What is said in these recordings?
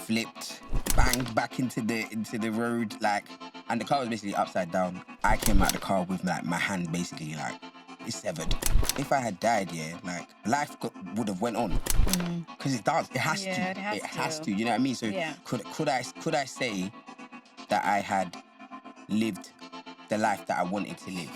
flipped, banged back into the road, like, and the car was basically upside down. I came out the car with like my hand basically like it's severed. If I had died, like life would have went on because it does. It has to. It has to. You know what I mean? So could I say that I had lived the life that I wanted to live?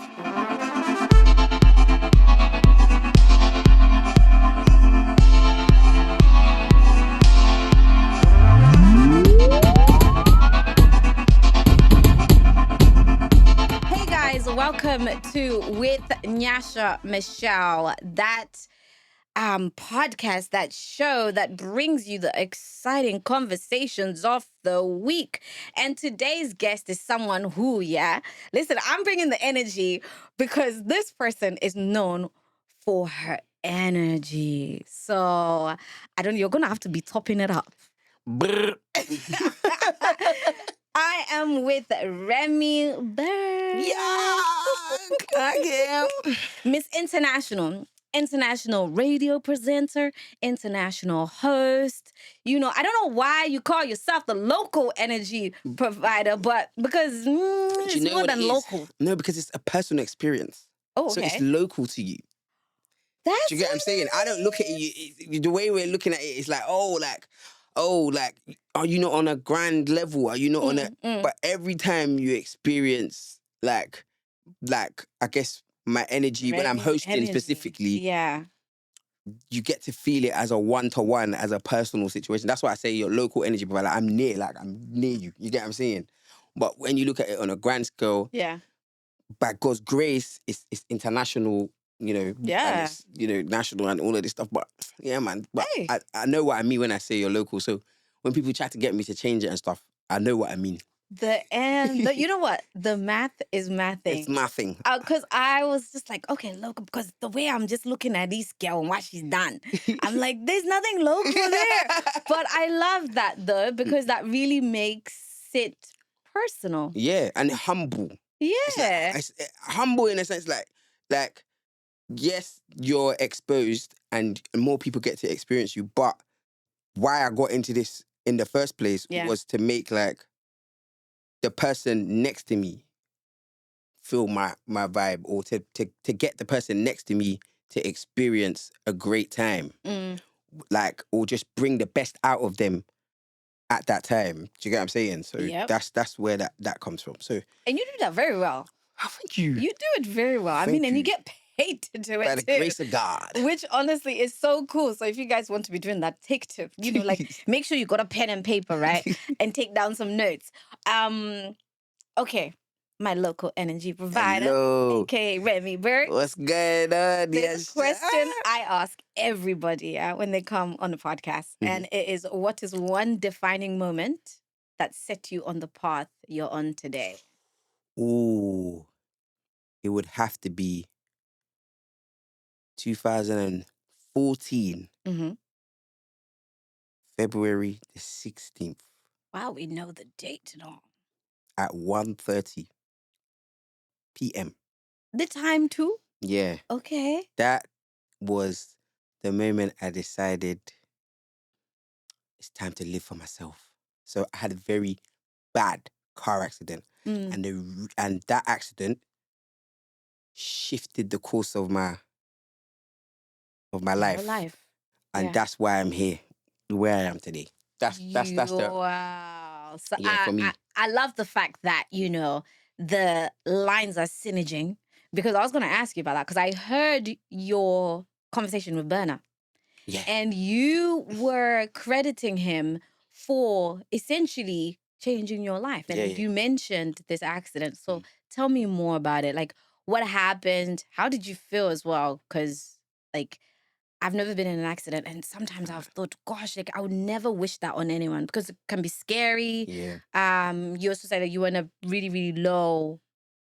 Welcome to With Nyasha Michelle, that podcast, that show that brings you the exciting conversations of the week. And today's guest is someone who, listen, I'm bringing the energy because this person is known for her energy. So you're going to have to be topping it up. I am with Remi Burgz. Yeah, I am. Miss International radio presenter, international host. You know, I don't know why you call yourself the local energy provider, but because it's more than local. No, because it's a personal experience. Oh, okay. So it's local to you. Do you get what I'm saying? I don't look at you. The way we're looking at it is like, are you not on a grand level? Are you not on a... But every time you experience, like I guess, my energy, when I'm hosting specifically, you get to feel it as a one-to-one, as a personal situation. That's why I say your local energy provider. Like, I'm near you. You get what I'm saying? But when you look at it on a grand scale, by God's grace, it's international, and it's, national and all of this stuff. But yeah, man. But I know what I mean when I say you're local. So when people try to get me to change it and stuff, I know what I mean. You know what? The math is mathing. It's mathing. Because I was just like, okay, local, because the way I'm just looking at this girl and what she's done, I'm like, there's nothing local there. But I love that though, because that really makes it personal. Yeah, and humble. Yeah. It's humble in a sense, like, yes, you're exposed and more people get to experience you, but why I got into this in the first place was to make, like, the person next to me feel my vibe, or to get the person next to me to experience a great time. Like, or just bring the best out of them at that time. Do you get what I'm saying? So that's where that comes from. So, and you do that very well. Oh, thank you. You do it very well. I mean, and you get paid to do it by the grace of God. Which honestly is so cool. So if you guys want to be doing that, take tip. Make sure you got a pen and paper, right? And take down some notes. Okay. My local energy provider. Hello. Okay, Remi Burgz. What's going on? This question I ask everybody when they come on the podcast. And it is, what is one defining moment that set you on the path you're on today? Ooh. It would have to be 2014. February the 16th. Wow, we know the date and all. At 1:30 p.m. The time too? Yeah. Okay. That was the moment I decided it's time to live for myself. So I had a very bad car accident. And that accident shifted the course of my life. And that's why I'm here, where I am today. That's the... Wow. So for me. I love the fact that, the lines are synerging, because I was going to ask you about that, because I heard your conversation with Burner. Yeah. And you were crediting him for essentially changing your life. And you mentioned this accident. So tell me more about it. Like, what happened? How did you feel as well? Because, like, I've never been in an accident, and sometimes I've thought, gosh, like, I would never wish that on anyone, because it can be scary. Yeah. You also said that you were in a really, really low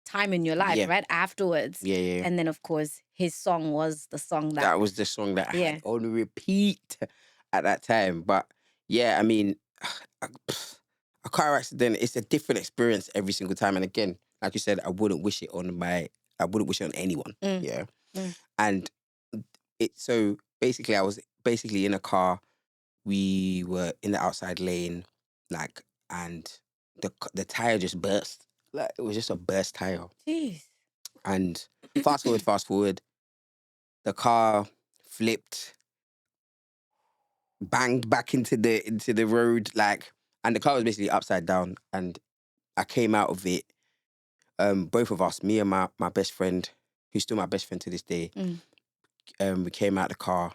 time in your life, right? Afterwards. Yeah. And then, of course, his song was the song that was the song that I had on repeat at that time. But yeah, I mean, a car accident, it's a different experience every single time. And again, like you said, I wouldn't wish it on anyone. Yeah. And so basically I was in a car. We were in the outside lane. like, and the tire just burst. Like, it was just a burst tire. Jeez. And fast forward, the car flipped, banged back into the road, like, and the car was basically upside down. And I came out of it. Both of us, me and my best friend, who's still my best friend to this day, we came out the car,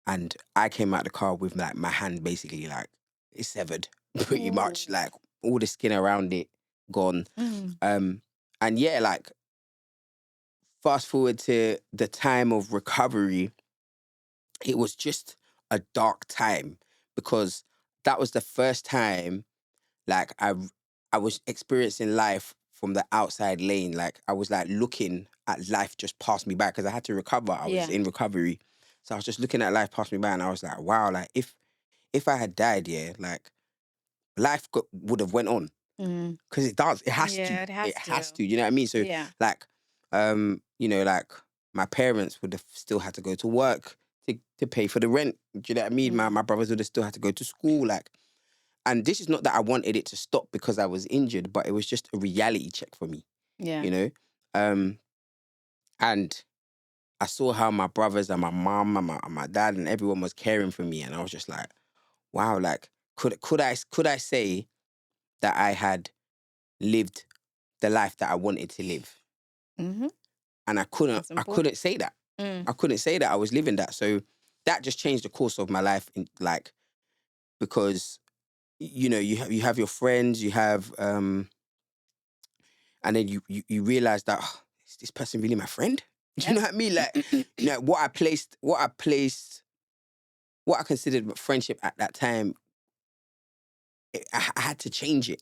and I came out the car with like my hand basically like it's severed pretty much, like all the skin around it gone. And yeah, like fast forward to the time of recovery, it was just a dark time because that was the first time like I was experiencing life from the outside lane. Like I was like looking at life just pass me by because I had to recover. I was in recovery. So I was just looking at life pass me by and I was like, wow, like if I had died, yeah, like life would have went on. Because it does. It has to. It has to. You know what I mean? So like, you know, like my parents would have still had to go to work to pay for the rent. Do you know what I mean? My brothers would have still had to go to school. Like, and this is not that I wanted it to stop because I was injured, but it was just a reality check for me. Yeah. You know? And I saw how my brothers and my mom and my dad and everyone was caring for me. And I was just like, wow, like, could I say that I had lived the life that I wanted to live? And I couldn't say that. I couldn't say that I was living that. So that just changed the course of my life because you know, you have your friends, you have and then you realize that is this person really my friend? Do you know what I mean? Like, you know, what I considered friendship at that time, I had to change it.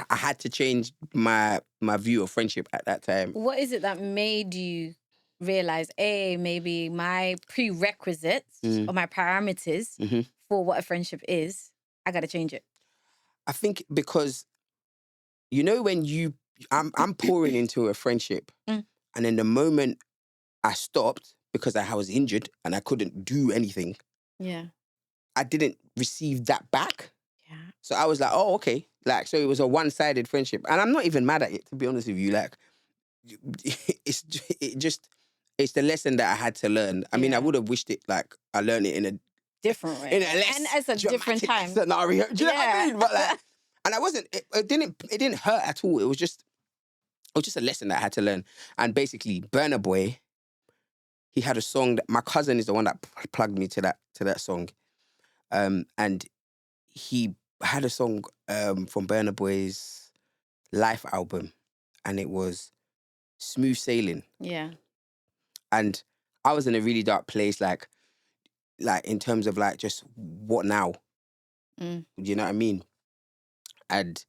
I had to change my view of friendship at that time. What is it that made you realize, maybe my prerequisites or my parameters for what a friendship is, I got to change it? I think because, you know, when I'm pouring into a friendship and then the moment I stopped because I was injured and I couldn't do anything, I didn't receive that back. Yeah. So I was like, oh, okay. Like, so it was a one-sided friendship. And I'm not even mad at it, to be honest with you. Like, it's the lesson that I had to learn. I mean, I would have wished it, like, I learned it in a different way. In a less and as a different time scenario. Do you know what I mean? But like, and I wasn't, it didn't hurt at all. It was just a lesson that I had to learn. And basically, Burna Boy, he had a song that my cousin is the one that plugged me to that song. And he had a song from Burna Boy's Life album, and it was Smooth Sailing. Yeah. And I was in a really dark place, like in terms of like just what now? Do you know what I mean? And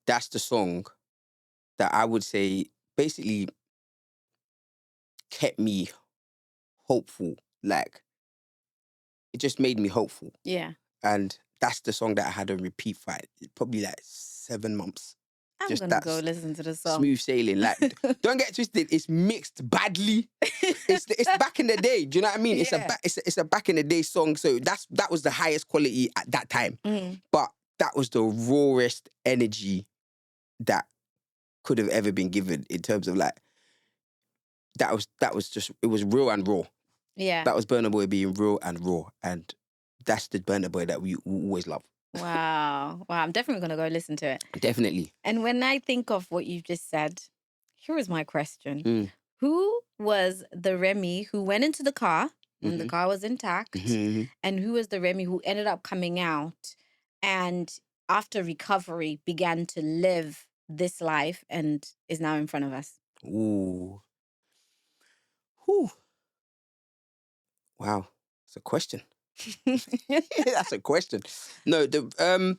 that's the song that I would say basically kept me hopeful. Like, it just made me hopeful. Yeah. And that's the song that I had on repeat for probably like 7 months. I'm going to go listen to the song. Smooth Sailing. Like, don't get twisted. It's mixed badly. It's back in the day. Do you know what I mean? Yeah. It's a back in the day song. So that was the highest quality at that time. But that was the rawest energy that could have ever been given in terms of like, that was just, it was real and raw. Yeah. That was Burna Boy being real and raw. And that's the Burna Boy that we always love. Wow. I'm definitely going to go listen to it. Definitely. And when I think of what you've just said, here is my question. Who was the Remi who went into the car and the car was intact? And who was the Remi who ended up coming out and after recovery began to live this life and is now in front of us? Ooh. Whew. Wow. That's a question. That's a question. No, the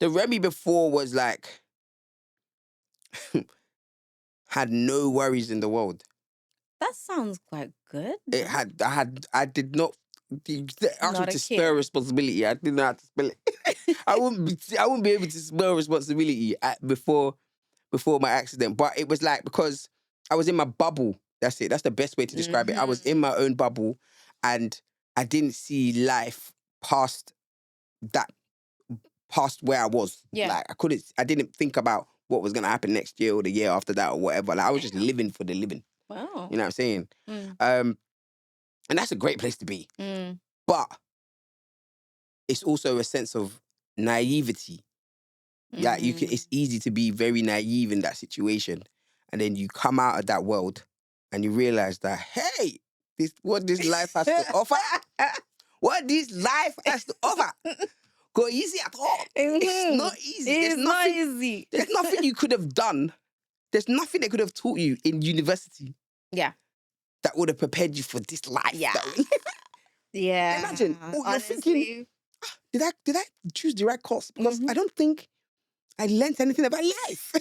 Remi before was like had no worries in the world. That sounds quite good. I did not actually to spare responsibility. I didn't know how to spell it. I wouldn't be able to spell responsibility before my accident. But it was like because I was in my bubble. That's it. That's the best way to describe it. I was in my own bubble and I didn't see life past that past where I was. Yeah. Like I didn't think about what was gonna happen next year or the year after that or whatever. Like I was just living for the living. Wow. You know what I'm saying? And that's a great place to be. But it's also a sense of naivety. Like it's easy to be very naive in that situation. And then you come out of that world and you realize that, hey, what this life has to offer. What this life has to offer. Go easy at all. It's not easy. It's not easy. There's nothing you could have done. There's nothing they could have taught you in university. Yeah. That would have prepared you for this life. Yeah. Yeah. Imagine. You're thinking, did I choose the right course? Because I don't think I learned anything about life.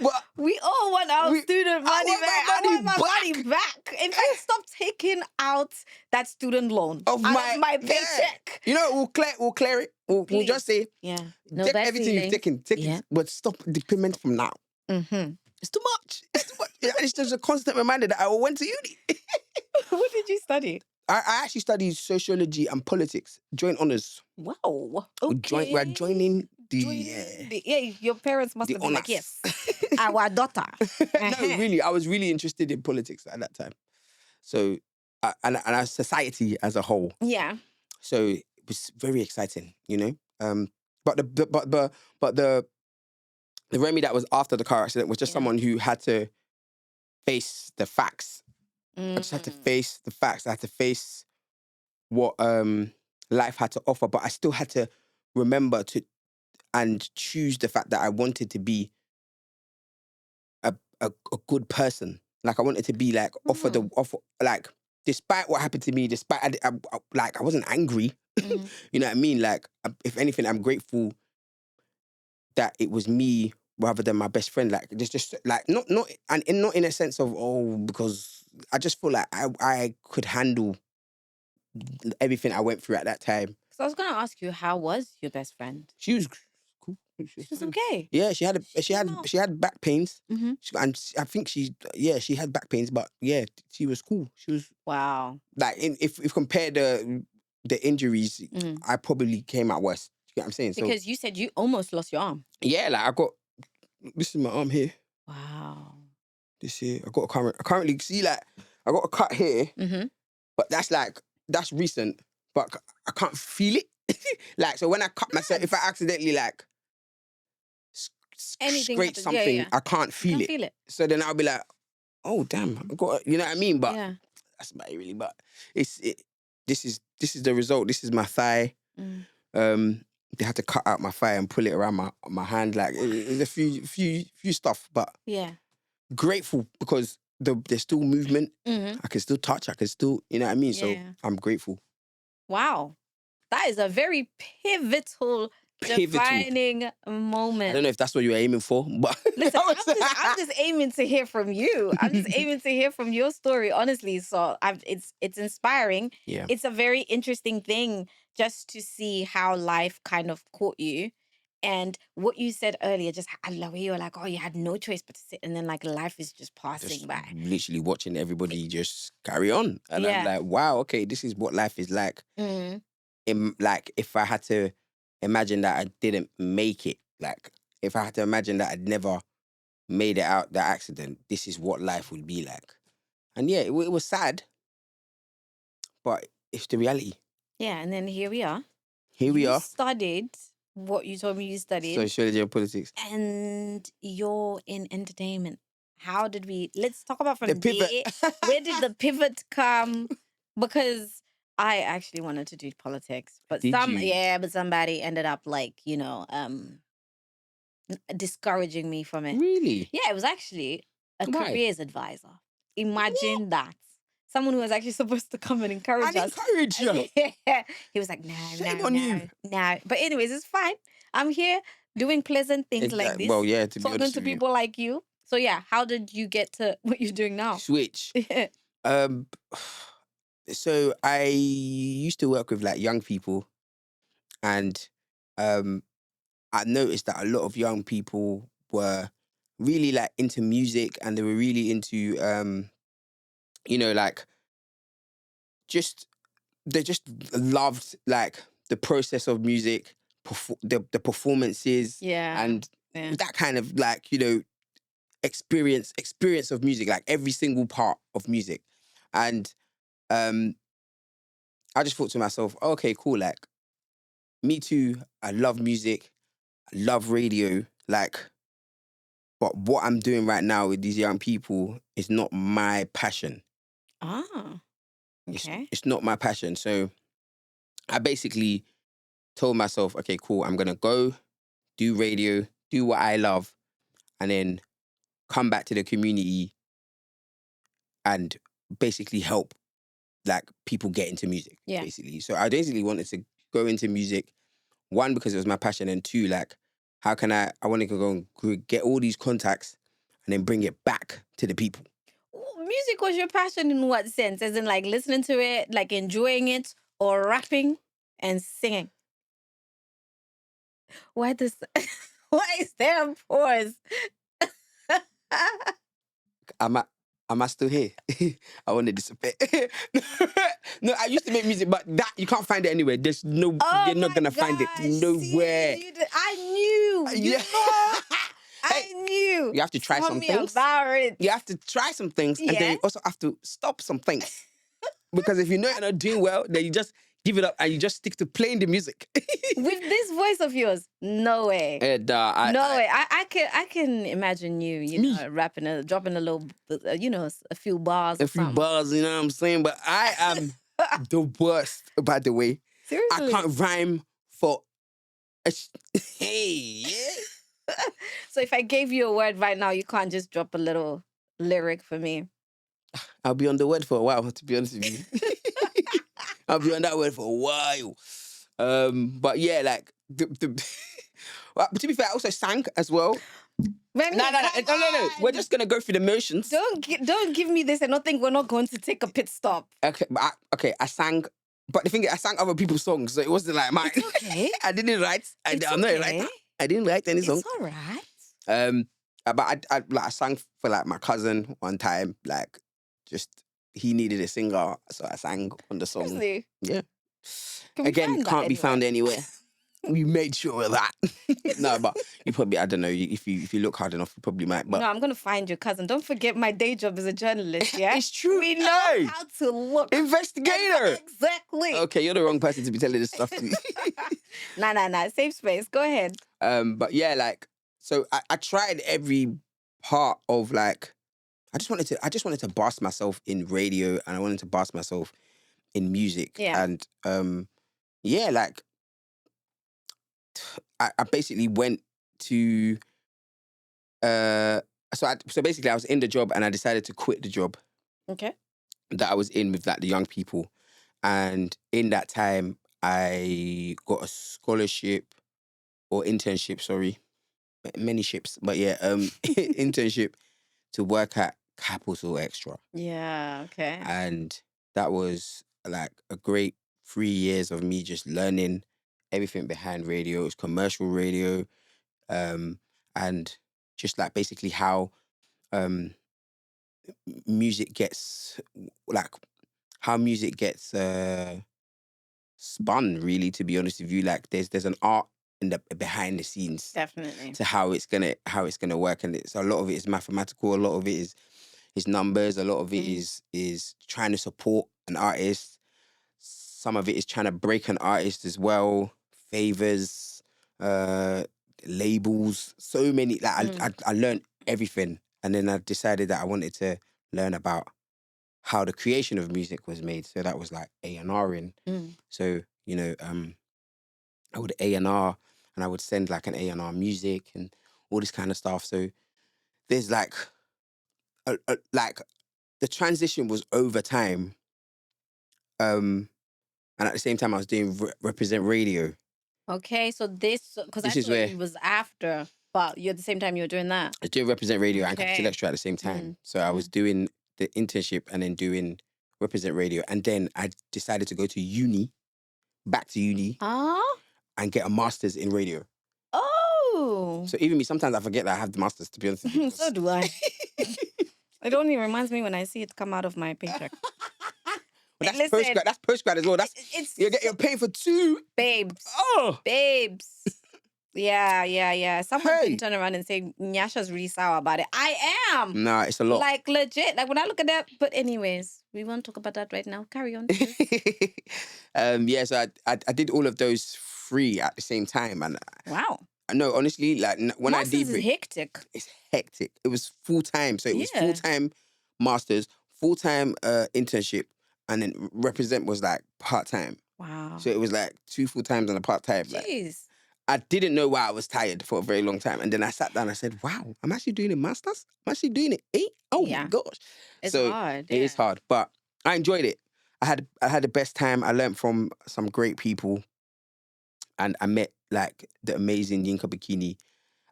But we all want our student money back. I want my money back. In fact, stop taking out that student loan of my paycheck. You know, we'll clear it. We'll just say, no, take everything you've taken, take it, but stop the payment from now. It's too much. It's just a constant reminder that I went to uni. What did you study? I actually studied sociology and politics, joint honours. Wow. Okay. We're joining your parents must have been like, yes, our daughter. No, really, I was really interested in politics at that time. So, and our society as a whole. Yeah. So it was very exciting, you know. But the Remi that was after the car accident was just someone who had to face the facts. I just had to face the facts. I had to face what life had to offer, but I still had to remember to and choose the fact that I wanted to be a good person. Like I wanted to be like offer like despite what happened to me, despite I wasn't angry. You know what I mean? Like if anything, I'm grateful that it was me rather than my best friend. Like just like not in a sense of because I just feel like I could handle everything I went through at that time. So I was gonna ask you, how was your best friend? She was cool. She was okay. Yeah, she had back pains, and I think she had back pains, but yeah, she was cool. She was like if compare the injuries, I probably came out worse. You get what I'm saying? Because you said you almost lost your arm. Yeah, like this is my arm here. Wow. This here, I currently see like I got a cut here, but that's recent, but I can't feel it. Like so when I cut myself, if I accidentally like scrape something, I can't feel it. So then I'll be like, oh damn, I got, you know what I mean? But that's about it really. But this is the result. This is my thigh. They had to cut out my thigh and pull it around my hand. Like there's a few stuff, but grateful because there's still movement. I can still touch. I can still, you know what I mean? So I'm grateful. Wow, that is a very pivotal. Defining moment. I don't know if that's what you were aiming for, but listen, I'm just aiming to hear from you. I'm just aiming to hear from your story, honestly. So it's inspiring. Yeah. It's a very interesting thing just to see how life kind of caught you. And what you said earlier, just I love you were like, oh, you had no choice but to sit, and then like life is just passing by. Literally watching everybody just carry on, and I'm like, wow, okay, this is what life is like. Like if I had to imagine that I didn't make it, like if I had to imagine that I'd never made it out that accident, this is what life would be like. And yeah, it was sad, but it's the reality. Yeah, and then here we are. You studied what you told me you studied. Sociology and politics. And you're in entertainment. How did let's talk about from the pivot. there. Where did the pivot come? Because I actually wanted to do politics, but but somebody ended up like, discouraging me from it. Really? Yeah, it was actually a careers advisor. Imagine that. Someone who was actually supposed to come and encourage us. Encourage you? Yeah. He was like, no. But anyways, it's fine. I'm here doing pleasant things like this. Well, yeah, to be talking honest to with people like you. So yeah, how did you get to what you're doing now? Switch. So I used to work with like young people, and I noticed that a lot of young people were really like into music, and they were really into like they just loved like the process of music, the performances, and that kind of like, you know, experience of music, like every single part of music. And I just thought to myself, okay, cool, like me too, I love music, I love radio, like, but what I'm doing right now with these young people is not my passion. Ah, okay. It's not my passion. So I basically told myself, okay, cool, I'm gonna go do radio, do what I love, and then come back to the community and basically help like people get into music. Yeah. Basically. So I basically wanted to go into music, one, because it was my passion, and two, like, how can I wanted to go and get all these contacts and then bring it back to the people. Music was your passion in what sense? As in like listening to it, like enjoying it, or rapping and singing? Why is there a pause? Am I still here? I want to disappear. No, I used to make music, but that you can't find it anywhere. There's no, you're not gonna find it nowhere. See, I knew. You know, I knew. You have to try some things. About it. You have to try some things, and then you also have to stop some things. Because if you know you're not doing well, then you just give it up and you just stick to playing the music. With this voice of yours, no way. No way. I can imagine you know, rapping, dropping a little, you know, a few bars. A few bars, you know what I'm saying? But I am the worst, by the way. Seriously? I can't rhyme for hey, yeah. So if I gave you a word right now, you can't just drop a little lyric for me? I'll be on the word for a while, to be honest with you. I'll be on that word for a while. But yeah, like well, to be fair, I also sang as well. Remi, no. We're just gonna go through the motions. Don't give me this. I don't think we're not going to take a pit stop. Okay, but I sang. But the thing is, I sang other people's songs, so it wasn't like mine. It's okay. I didn't write. I'm not a writer. I didn't write any songs. It's all right. But I sang for like my cousin one time. Like, just he needed a singer, so I sang on the song. Seriously? Yeah. Again, can't be found anywhere. We made sure of that. No, but you probably, I don't know, if you look hard enough, you probably might. But no, I'm going to find your cousin. Don't forget my day job as a journalist, yeah? It's true. We know how to look. Investigator. Exactly. Okay, you're the wrong person to be telling this stuff to me. Nah. Safe space. Go ahead. But yeah, like, so I tried every part of like, I just wanted to blast myself in radio, and I wanted to blast myself in music. Yeah. And yeah, like, I basically went to so basically I was in the job and I decided to quit the job. Okay. That I was in with like the young people, and in that time I got a scholarship or internship, sorry, many ships, but yeah, internship to work at Capital Extra. Yeah. Okay. And that was like a great 3 years of me just learning everything behind radio. It was commercial radio, and just like basically how music gets spun, really, to be honest with you. Like there's an art in the behind the scenes, definitely, to how it's gonna work, and a lot of it is mathematical, a lot of it is numbers, a lot of it is trying to support an artist, some of it is trying to break an artist as well, favors, labels, so many. Like I learned everything, and then I decided that I wanted to learn about how the creation of music was made. So that was like A&Ring. So, you know, I would A&R, and I would send like an A&R music and all this kind of stuff. So there's like, like the transition was over time. And at the same time, I was doing Represent Radio. Okay, so because I thought it was after, but at the same time you were doing that. I was doing Represent Radio and Capital Extra at the same time. So I was doing the internship and then doing Represent Radio. And then I decided to go to back to uni, and get a master's in radio. Oh. So even me, sometimes I forget that I have the master's, to be honest with you. So do I. It only reminds me when I see it come out of my paycheck. But that's postgrad. That's postgrad as well. You're paying for 2 babes. Oh, babes. Yeah. Someone can turn around and say Nyasha's really sour about it. I am. Nah, it's a lot. Like legit. Like when I look at that. But anyways, we won't talk about that right now. Carry on. Yeah. So I did all of those 3 at the same time, and wow. No, honestly, like when Masters I is hectic. It's hectic. It was full time, so it was full time masters, full time internship, and then represent was like part time. Wow. So it was like 2 full times and a part time. Jeez. Like, I didn't know why I was tired for a very long time, and then I sat down. and I said, "Wow, I'm actually doing it masters. I'm actually doing it 8. Oh my gosh, it's hard. It is hard, but I enjoyed it. I had the best time. I learned from some great people, and I met like the amazing Yinka Bikini.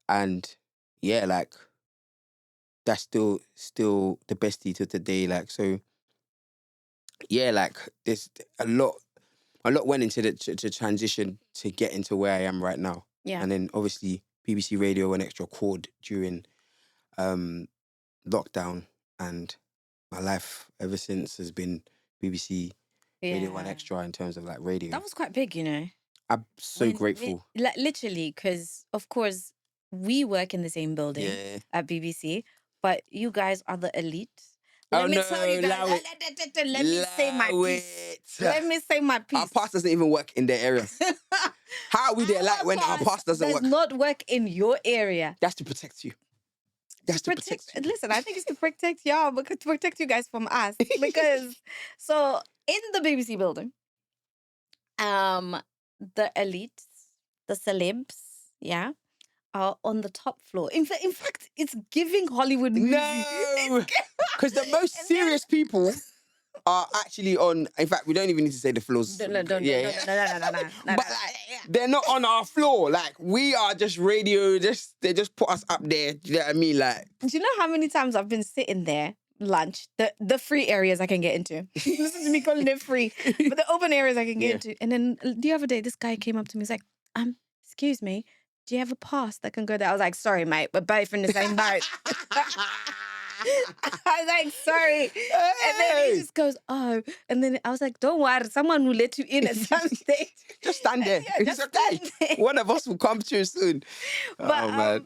And yeah, like that's still the bestie to today. Like, so yeah, like there's a lot went into the to transition to get into where I am right now. Yeah. And then obviously BBC Radio and Extra called during lockdown, and my life ever since has been BBC Radio 1 Extra in terms of like radio. That was quite big, you know. I'm so grateful. Literally, because of course we work in the same building at BBC, but you guys are the elite. Let me tell you guys. Let me say my piece. Let me say my piece. Our past doesn't even work in their areas. How are we there like when our past doesn't work? Does not work in your area. That's to protect you. That's to protect you. Listen, I think it's to protect y'all, but to protect you guys from us. Because so in the BBC building, the elites, the celebs, are on the top floor. In fact, it's giving Hollywood movie. No, because the most serious people are actually on. In fact, we don't even need to say the floors. No. But like, they're not on our floor. Like we are just radio. They just put us up there. Do you know what I mean? Like, do you know how many times I've been sitting there? Lunch, the free areas I can get into. This is me calling it free, but the open areas I can get into. And then the other day, this guy came up to me. He's like, excuse me, do you have a pass that can go there? I was like, sorry, mate, we're both in the same boat. I was like, sorry. Hey. And then he just goes, oh. And then I was like, don't worry, someone will let you in at some stage. Just stand there. It's okay. One of us will come through soon. But, man.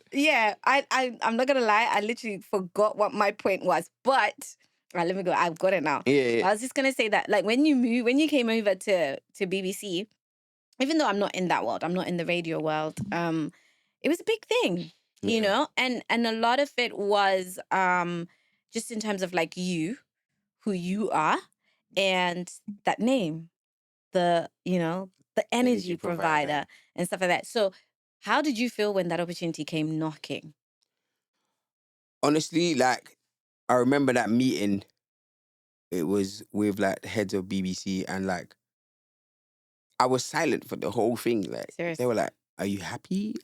I'm not going to lie. I literally forgot what my point was. But, right, let me go. I've got it now. Yeah. I was just going to say that, like, when you came over to BBC, even though I'm not in that world, I'm not in the radio world, it was a big thing. You know, and a lot of it was just in terms of like who you are, and that name, the energy provider and stuff like that. So, how did you feel when that opportunity came knocking? Honestly, like I remember that meeting. It was with like the heads of BBC, and like I was silent for the whole thing. Like seriously? They were like, "Are you happy?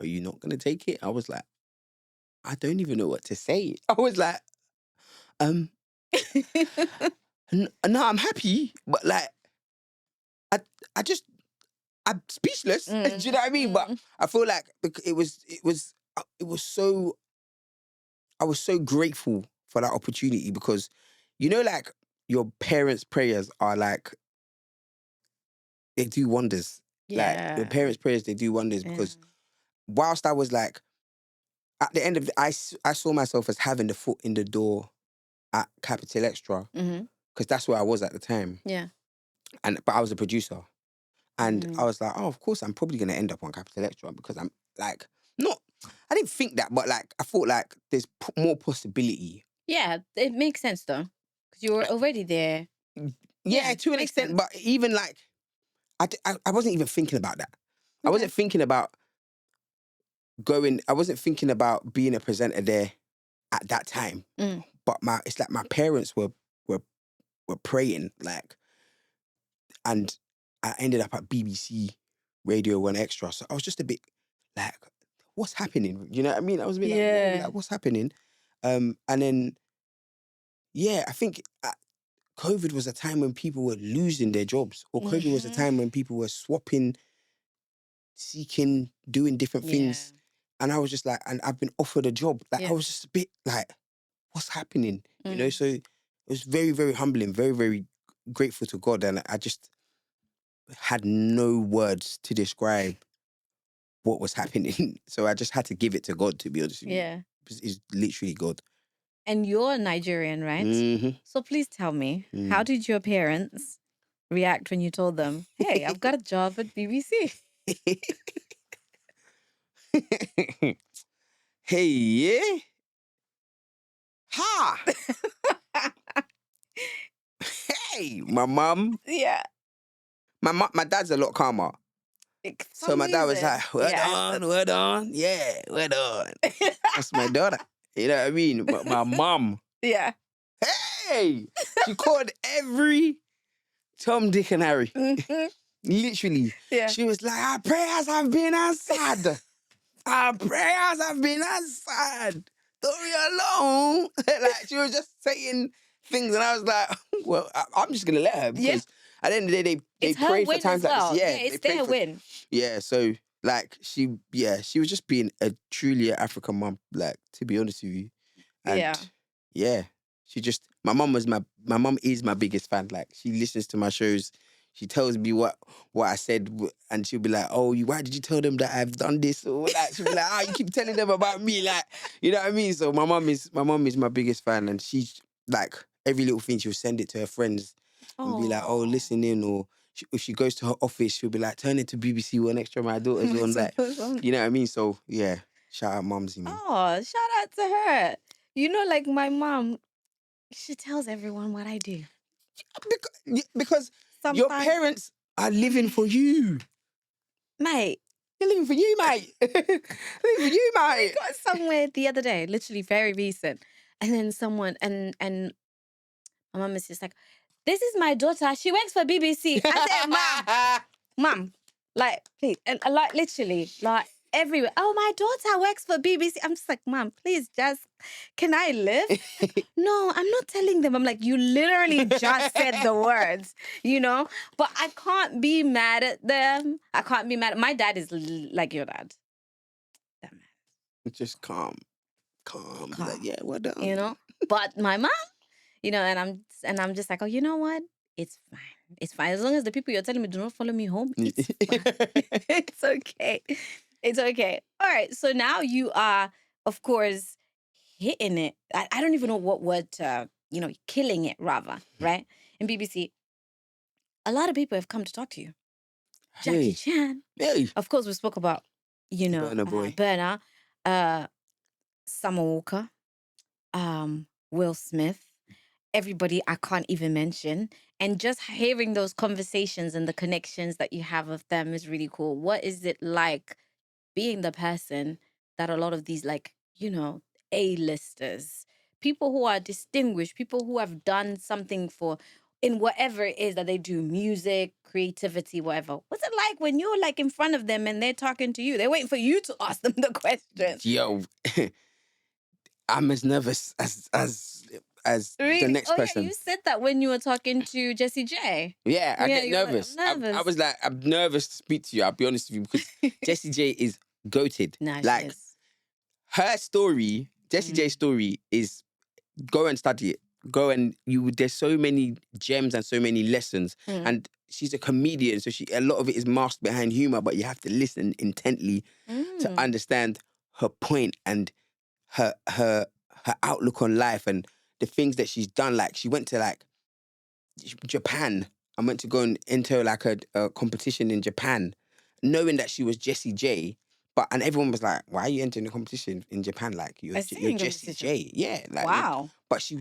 Are you not gonna take it?" I was like, I don't even know what to say. I was like, no, I'm happy, but like, I'm speechless. Do you know what I mean? But I feel like it was so. I was so grateful for that opportunity because, you know, like your parents' prayers are like, they do wonders. Yeah. Like your parents' prayers, they do wonders because. Whilst I was like, at the end of I saw myself as having the foot in the door at Capital Extra because that's where I was at the time. Yeah. But I was a producer, and I was like, oh, of course, I'm probably gonna end up on Capital Extra because I'm like, not. I didn't think that, but like, I thought like there's more possibility. Yeah, it makes sense though, because you were already there. Yeah, to an extent, sense. But even like, I wasn't even thinking about that. Okay. I wasn't thinking about. I wasn't thinking about being a presenter there at that time. But it's like my parents were praying, like, and I ended up at BBC Radio 1 Extra. So I was just a bit like, what's happening? You know what I mean? I was a bit like, what's happening? And then, I think COVID was a time when people were losing their jobs, or COVID was a time when people were swapping, seeking, doing different things. And I was just like, and I've been offered a job. Like, I was just a bit like, what's happening? You know, so it was very, very humbling, very, very grateful to God. And I just had no words to describe what was happening. So I just had to give it to God, to be honest with you. Yeah. It's literally God. And you're Nigerian, right? Mm-hmm. So please tell me, how did your parents react when you told them, hey, I've got a job at BBC? Hey, yeah? Ha! Hey, my mum. Yeah. My dad's a lot calmer. So my dad was like, well done. Yeah, well done. That's my daughter. You know what I mean? But my mum. Yeah. Hey! She called every Tom, Dick and Harry. Literally. Yeah. She was like, our prayers have been answered. Our prayers have been answered. Don't be alone. Like, she was just saying things, and I was like, well, I'm just going to let her, because at the end of the day, they prayed for times like this. Yeah, it's their win. Yeah, so, like, she was just being a truly African mum, like, to be honest with you. And yeah, she just, my mum is my biggest fan. Like, she listens to my shows. She tells me what I said, and she'll be like, oh, why did you tell them that I've done this? Or like, she'll be like, you keep telling them about me, like, you know what I mean? So my mum is my biggest fan, and she's like, every little thing, she'll send it to her friends and be like, oh, listen in, or if she goes to her office, she'll be like, turn it to BBC One Extra, my daughter's on, like, you know what I mean? So yeah, shout out Mumsy, man. Oh, shout out to her. You know, like my mom, she tells everyone what I do. Because your parents are living for you. Mate. They're living for you, mate. Living for you, mate. I got somewhere the other day, literally very recent. And then someone, and my mom is just like, this is my daughter. She works for BBC. I said, Mom, like, please. And like, literally, like, everywhere. Oh, my daughter works for BBC. I'm just like, Mom, please just, can I live? No, I'm not telling them. I'm like, you literally just said the words, you know? But I can't be mad at them. I can't be mad. My dad is like your dad. That man. Just calm. Like, yeah, well done. You know? But my mom, you know, and I'm just like, oh, you know what? It's fine. It's fine. As long as the people you're telling me do not follow me home, it's fine. It's okay. It's okay. All right. So now you are, of course, hitting it. I don't even know what word to, killing it rather, right? In BBC, a lot of people have come to talk to you. Jackie Chan. Hey. Of course, we spoke about, Burna Boy. Burna, Summer Walker, Will Smith, everybody I can't even mention. And just hearing those conversations and the connections that you have with them is really cool. What is it like being the person that a lot of these, like, A-listers, people who are distinguished, people who have done something in whatever it is that they do, music, creativity, whatever. What's it like when you're like in front of them and they're talking to you? They're waiting for you to ask them the questions. Yo, I'm as nervous as really? the next person. Yeah, you said that when you were talking to Jessie J. Yeah, I get nervous. Like, I'm nervous. I was like, I'm nervous to speak to you. I'll be honest with you, because Jessie J is goated. Nah, like, she is. Her story, Jessie J's story is, go and study it. Go and there's so many gems and so many lessons. And she's a comedian, so a lot of it is masked behind humor, but you have to listen intently to understand her point and her outlook on life and the things that she's done. Like, she went to like Japan and went to go and enter like a competition in Japan, knowing that she was Jessie J. And everyone was like, why are you entering a competition in Japan? Like, you're Jessie J. Yeah. Like, wow. But she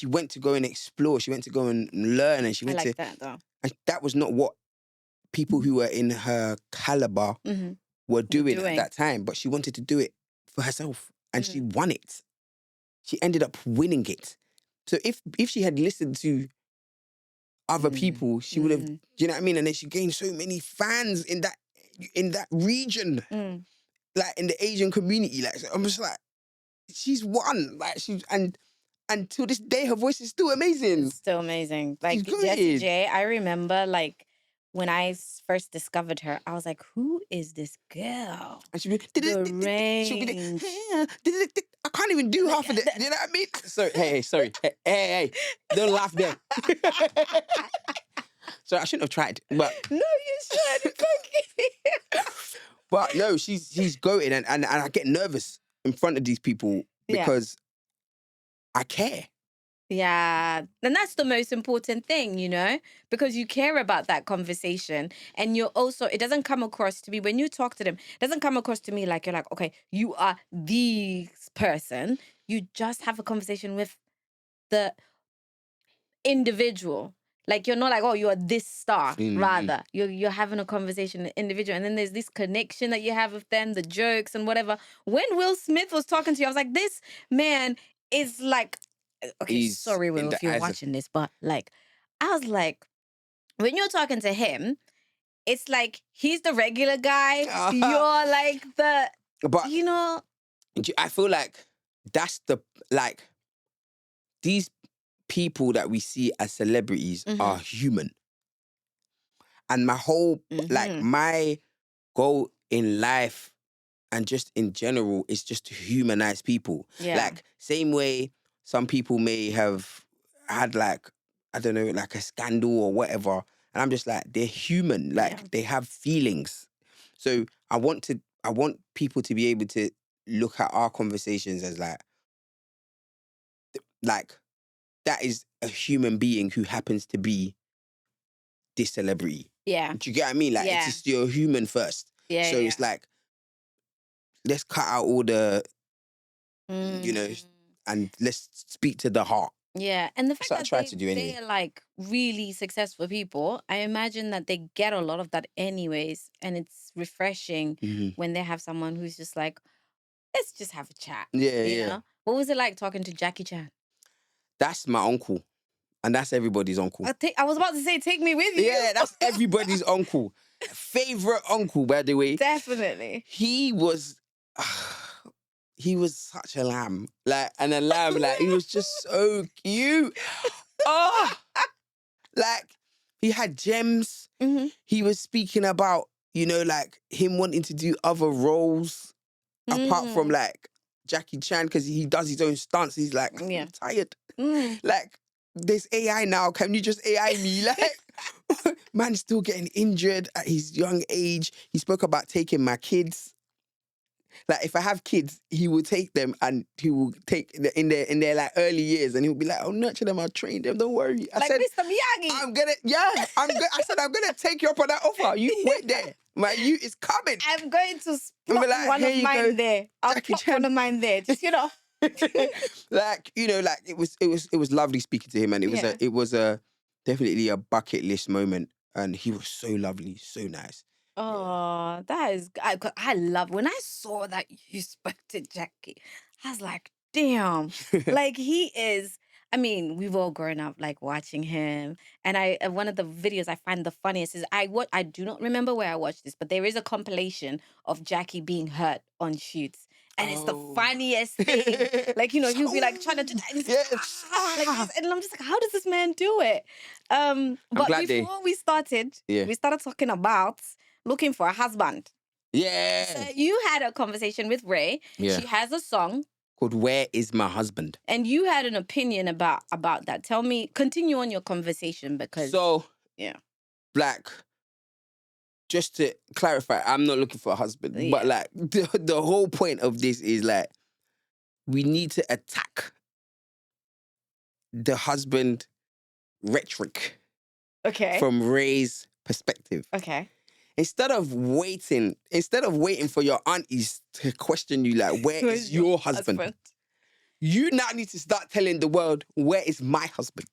went to go and explore. She went to go and learn, and she went to that though. And that was not what people who were in her caliber were doing at that time. But she wanted to do it for herself, and she won it. She ended up winning it. So if she had listened to other people, she would have, do you know what I mean? And then she gained so many fans in that region, like in the Asian community. Like, so I'm just like, she's won. Like, and till this day, her voice is still amazing. It's still amazing. Like, Jessie J, I remember, like, when I first discovered her, I was like, who is this girl? And she'd be, the range. I can't even do half of it. You know what I mean? Sorry, sorry. Hey, don't laugh there. So I shouldn't have tried, but no, you should. It's okay. But no, she's goated, and I get nervous in front of these people because I care. Yeah. And that's the most important thing, you know, because you care about that conversation. And you're also, it doesn't come across to me when you talk to them, it doesn't come across to me like you're like, okay, you are this person. You just have a conversation with the individual. Like you're not like, oh, you are this star. Rather, you're having a conversation, an individual, and then there's this connection that you have with them, the jokes and whatever. When Will Smith was talking to you, I was like, this man is like, okay, sorry, Will, if you're watching this, but like, I was like, when you're talking to him, it's like he's the regular guy. You're like the, but you know, I feel like that's the these people that we see as celebrities are human. And my whole, my goal in life and just in general is just to humanize people. Yeah. Like, same way some people may have had like, I don't know, like a scandal or whatever. And I'm just like, they're human. Like, they have feelings. So I want people to be able to look at our conversations as like, that is a human being who happens to be this celebrity. Yeah. Do you get what I mean? Like, it's just, you're human first. Yeah. So it's like, let's cut out all the, you know, and let's speak to the heart. Yeah. And the fact That's what I try to do anyway. They're like really successful people, I imagine that they get a lot of that anyways. And it's refreshing when they have someone who's just like, let's just have a chat. Yeah, you know? What was it like talking to Jackie Chan? That's my uncle. And that's everybody's uncle. I was about to say, take me with you. Yeah, that's everybody's uncle. Favorite uncle, by the way. Definitely. He was such a lamb. Like, and a lamb, like, he was just so cute. Oh, like, he had gems. He was speaking about, you know, like, him wanting to do other roles apart from, like, Jackie Chan, because he does his own stunts. He's like, I'm tired. Like, there's AI now. Can you just AI me? Like, man's still getting injured at his young age. He spoke about taking my kids. Like, if I have kids, he will take them and he will take in their like early years, and he'll be like, I'll nurture them, I'll train them, don't worry. I said, Mr. Miyagi. I said, I'm gonna take you up on that offer. You wait there. It's coming. I'm going to plop like, one of mine there. I'll pop one of mine there. Just, you know. Like, you know, like it was lovely speaking to him, and it was definitely a bucket list moment, and he was so lovely, so nice. Oh, that is, I love, when I saw that you spoke to Jackie, I was like, damn, like he is, I mean, we've all grown up like watching him. And one of the videos I find the funniest is I do not remember where I watched this, but there is a compilation of Jackie being hurt on shoots. And it's the funniest thing. Like, you know, he'll be like trying to do that. And, and I'm just like, how does this man do it? But before we started talking about looking for a husband. Yeah. So you had a conversation with Ray. Yeah. She has a song called Where Is My Husband? And you had an opinion about that. Tell me, continue on your conversation, because... So, like, just to clarify, I'm not looking for a husband. Yeah. But, like, the whole point of this is, like, we need to attack the husband rhetoric. Okay. From Ray's perspective. Okay. Instead of waiting for your aunties to question you, like, where is your husband? You now need to start telling the world, where is my husband?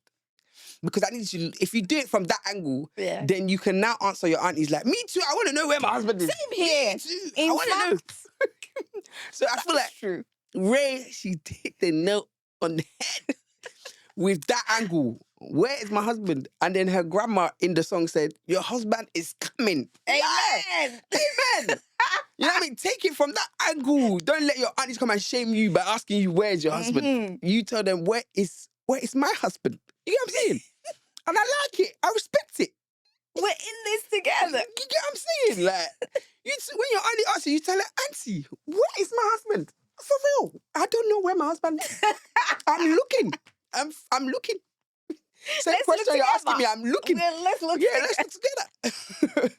Because I need you, if you do it from that angle, then you can now answer your aunties like, me too, I want to know where my husband is. Same here. Me too. I want to know. So I feel like Ray, she hit the nail on the head with that angle. Where is my husband? And then her grandma in the song said, your husband is coming. Amen. Amen. You know what I mean? Take it from that angle. Don't let your aunties come and shame you by asking you, where's your husband? You tell them, where is my husband? You get what I'm saying? And I like it. I respect it. We're in this together. You get what I'm saying? Like, when your auntie asks you, you tell her, auntie, where is my husband? For real, I don't know where my husband is. I'm looking. I'm looking. Same question you're asking me. I'm looking. Let's look Yeah, together. let's look together.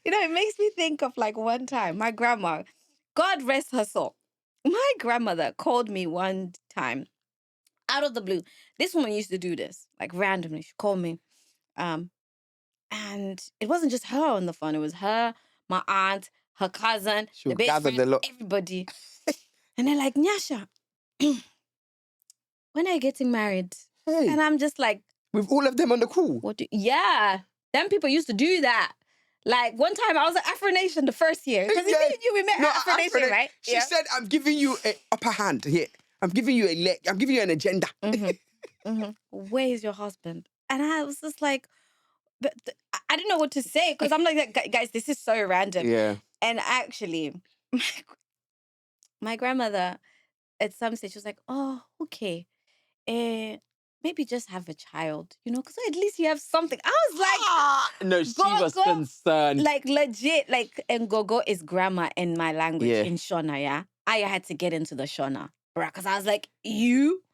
It makes me think of like one time, my grandma, God rest her soul. My grandmother called me one time out of the blue. This woman used to do this, like randomly. She called me. And it wasn't just her on the phone. It was her, my aunt, her cousin, She'll the best gather friend, the lot. everybody. And they're like, Nyasha, when are you getting married? Hey. And I'm just like, with all of them on the call. Yeah. Them people used to do that. Like one time I was at Afro Nation the first year. Because we met at Afro Nation, right? She said, I'm giving you an upper hand here. I'm giving you a leg. I'm giving you an agenda. Where is your husband? And I was just like, but I didn't know what to say because I'm like, guys, this is so random. Yeah. And actually, my grandmother at some stage was like, oh, okay. Maybe just have a child, because at least you have something. I was like, no, she was concerned. Like legit, like Ngogo is grammar in my language, Yeah. in Shona, yeah. I had to get into the Shona, bruh, because I was like, you,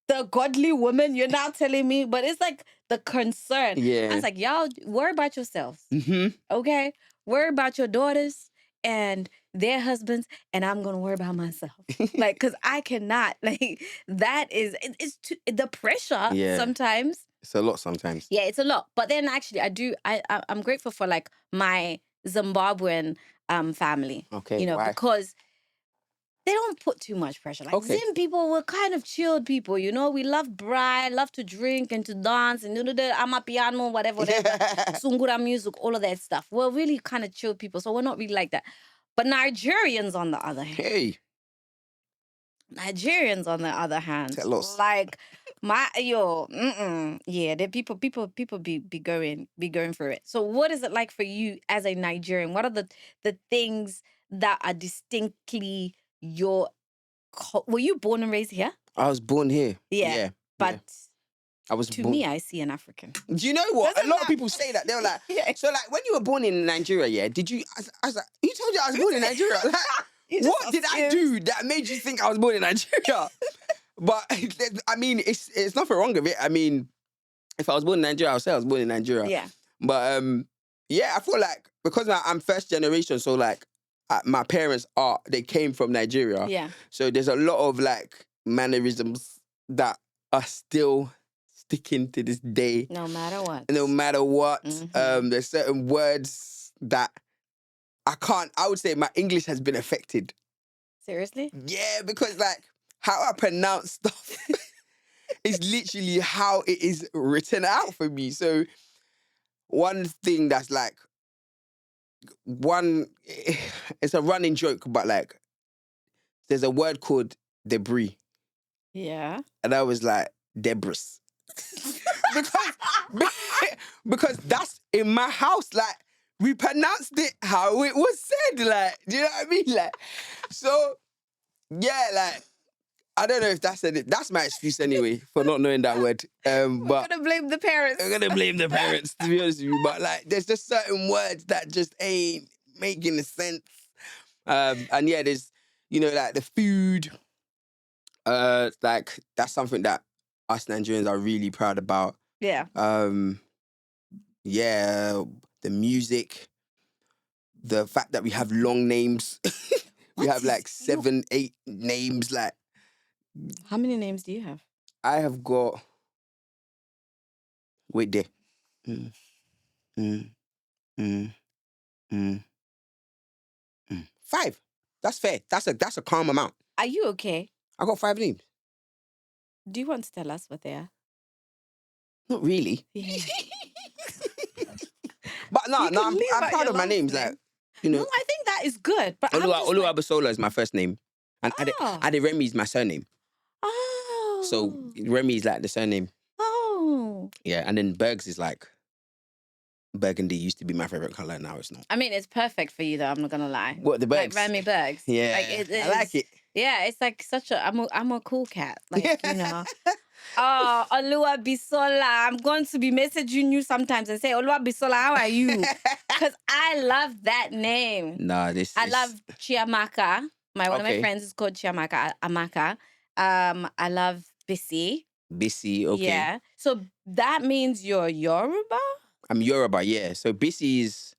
the godly woman, you're now telling me, but it's like the concern. Yeah. I was like, y'all worry about yourselves, Mm-hmm. okay? Worry about your daughters and their husbands, and I'm gonna worry about myself. Like, because I cannot, like, that is, it's too, the pressure sometimes. It's a lot sometimes. Yeah, it's a lot. But then actually, I'm grateful for like my Zimbabwean family. Okay, why? Because they don't put too much pressure. Like Zim people were kind of chilled people, we love braai, love to drink and to dance and the amapiano, whatever, sungura music, all of that stuff. We're really kind of chilled people, so we're not really like that. But Nigerians, on the other hand, Tell us. like the people be going for it. So what is it like for you as a Nigerian? What are the things that are distinctly your? Were you born and raised here? I was born here. Yeah. But I was to me, I see an African. Do you know what? A lot of people say that. They were like, so like when you were born in Nigeria, did you? I was like, who told you I was born in Nigeria? Like, what did I do that made you think I was born in Nigeria? But I mean, it's nothing wrong with it. I mean, if I was born in Nigeria, I would say I was born in Nigeria. Yeah. But I feel like because I'm first generation, so like my parents they came from Nigeria. Yeah. So there's a lot of like mannerisms that are still sticking to this day. No matter what. Mm-hmm. There's certain words that I would say my English has been affected. Seriously? Yeah, because like how I pronounce stuff is literally how it is written out for me. So one thing that's like it's a running joke, but like there's a word called debris. Yeah. And I was like, debris. because that's in my house. Like, we pronounced it how it was said. Like, do you know what I mean? Like, so, yeah, like, I don't know if that's my excuse anyway for not knowing that word. But we're gonna blame the parents. We're gonna blame the parents, to be honest with you. But like, there's just certain words that just ain't making sense. And yeah, there's like the food. Like that's something that us Nigerians are really proud about. Yeah. Yeah, the music, the fact that we have long names. We have like 7, 8 names. Like, how many names do you have? I have got. Wait there. 5. That's fair. That's a calm amount. Are you okay? I got 5 names. Do you want to tell us what they are? Not really. Yeah. But no, I'm proud of my names. Like, No, I think that is good. But Oluwa Abisola is my first name. And Ade Remi is my surname. Oh. So Remi is like the surname. Oh. Yeah, and then Burgz is like, burgundy used to be my favorite color. Now it's not. I mean, it's perfect for you though. I'm not gonna lie. What, the Burgz? Like Remi Burgz. Yeah, I like it. Yeah, it's like I'm a cool cat. Like, Oh, Oluwa Bisola. I'm going to be messaging you sometimes and say, Oluwa Bisola, how are you? Because I love that name. Nah, I love Chiamaka. One of my friends is called Chiamaka Amaka. I love Bisi. Bisi, okay. Yeah. So that means you're Yoruba? I'm Yoruba, yeah. So Bisi is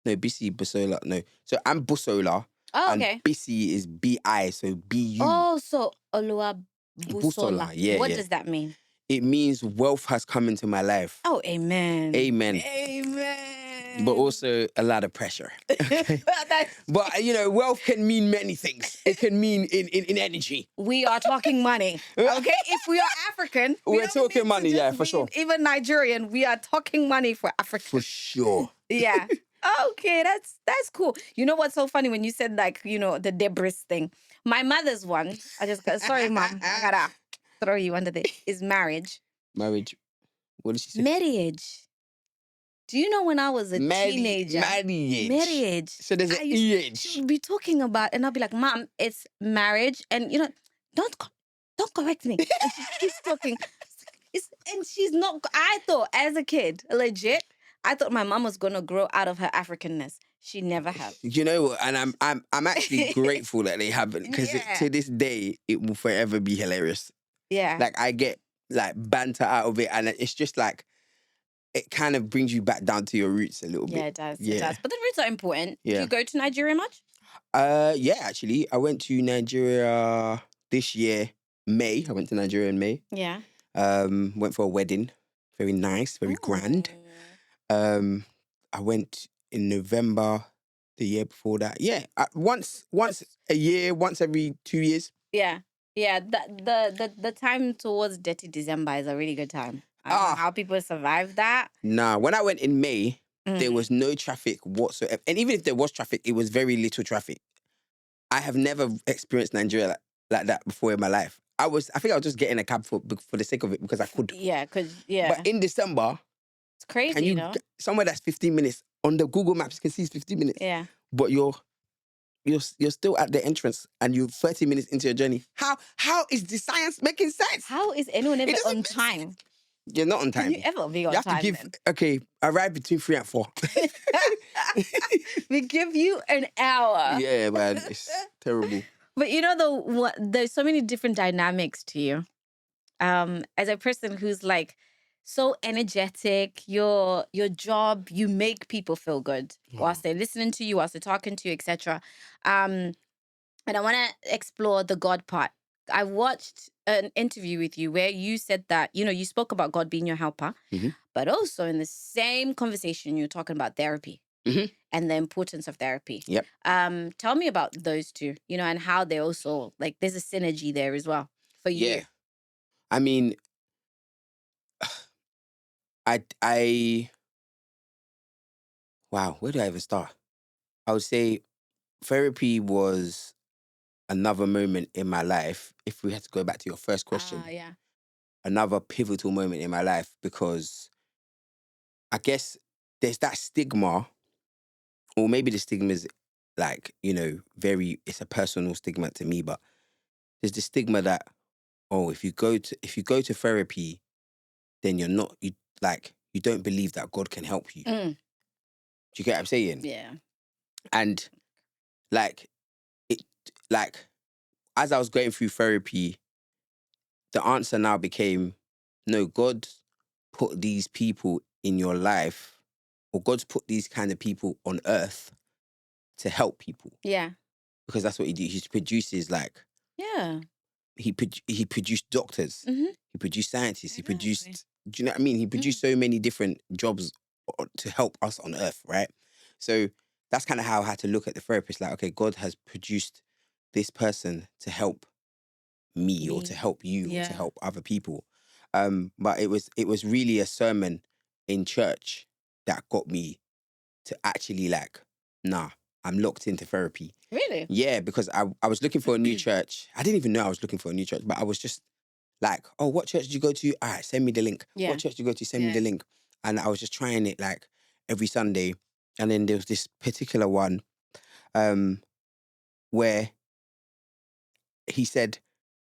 Bisi Busola. No. So I'm Busola. Oh, and okay. Bisi is B-I, so B-U. Oh, so Oluwa Busola, yeah. What does that mean? It means wealth has come into my life. Oh, amen. Amen. Amen. But also a lot of pressure. Okay? But, wealth can mean many things. It can mean in energy. We are talking money, okay? If we are African, we're talking money, yeah, for sure. Even Nigerian, we are talking money for Africa. For sure. Yeah. Okay, that's cool. You know what's so funny when you said the Debris thing? My mother's one. Sorry, mom. I gotta throw you under is marriage. Marriage. What did she say? Marriage. Do you know when I was a teenager? Marriage. So there's an age. She would be talking about, and I'll be like, Mom, it's marriage, and don't correct me. And she keeps talking, and she's not. I thought as a kid, legit, I thought my mom was gonna grow out of her Africanness. She never has. You know what? And I'm actually grateful that they haven't, because to this day it will forever be hilarious. Yeah. Like I get banter out of it, and it's just like it kind of brings you back down to your roots a little bit. Yeah, it does. Yeah. It does. But the roots are important. Yeah. Do you go to Nigeria much? Yeah, actually, I went to Nigeria this year, May. I went to Nigeria in May. Yeah. Went for a wedding, very nice, very grand. I went in November the year before that. Yeah, once a year, once every 2 years. Yeah, yeah. The time towards Dirty December is a really good time. I don't know how people survive that. Nah, when I went in May, there was no traffic whatsoever, and even if there was traffic, it was very little traffic. I have never experienced Nigeria like that before in my life. I think I was just getting a cab for the sake of it, because I could. Yeah, But in December, it's crazy, somewhere that's 15 minutes on the Google Maps, you can see it's 15 minutes. Yeah. But you're still at the entrance, and you're 30 minutes into your journey. How is the science making sense? How is anyone ever on time? You're not on time. Can you ever be on time? You have to give, arrive between 3 and 4. We give you an hour. Yeah, man, it's terrible. But there's so many different dynamics to you. As a person who's like so energetic, your job, you make people feel good whilst they're listening to you, whilst they're talking to you, etc. And I want to explore the God part. I watched an interview with you where you said that, you spoke about God being your helper, but also in the same conversation, you were talking about therapy and the importance of therapy. Yep. Tell me about those two, and how they also, there's a synergy there as well for you. Yeah. I mean, wow, where do I even start? I would say therapy was another moment in my life, if we had to go back to your first question. Yeah. Another pivotal moment in my life, because I guess there's that stigma, or maybe the stigma is it's a personal stigma to me, but there's the stigma that, if you go to therapy, then you don't believe that God can help you. Do you get what I'm saying? Yeah. And as I was going through therapy, the answer now became, no, God put these people in your life, or God's put these kind of people on earth to help people. Yeah. Because that's what he does. He produces yeah. He produced doctors. He produced scientists. He produced, do you know what I mean? He produced so many different jobs to help us on earth, right? So that's kind of how I had to look at the therapist. Okay, God has produced this person to help me, or to help you, or to help other people. But it was really a in church that got me to actually I'm locked into therapy. Really? Yeah, because I was looking for a new church. I didn't even know I was looking for a new church, but I was just like, oh, what church did you go to? All right, send me the link. Yeah. What church did you go to? Send me the link. And I was just trying it every Sunday. And then there was this particular one where he said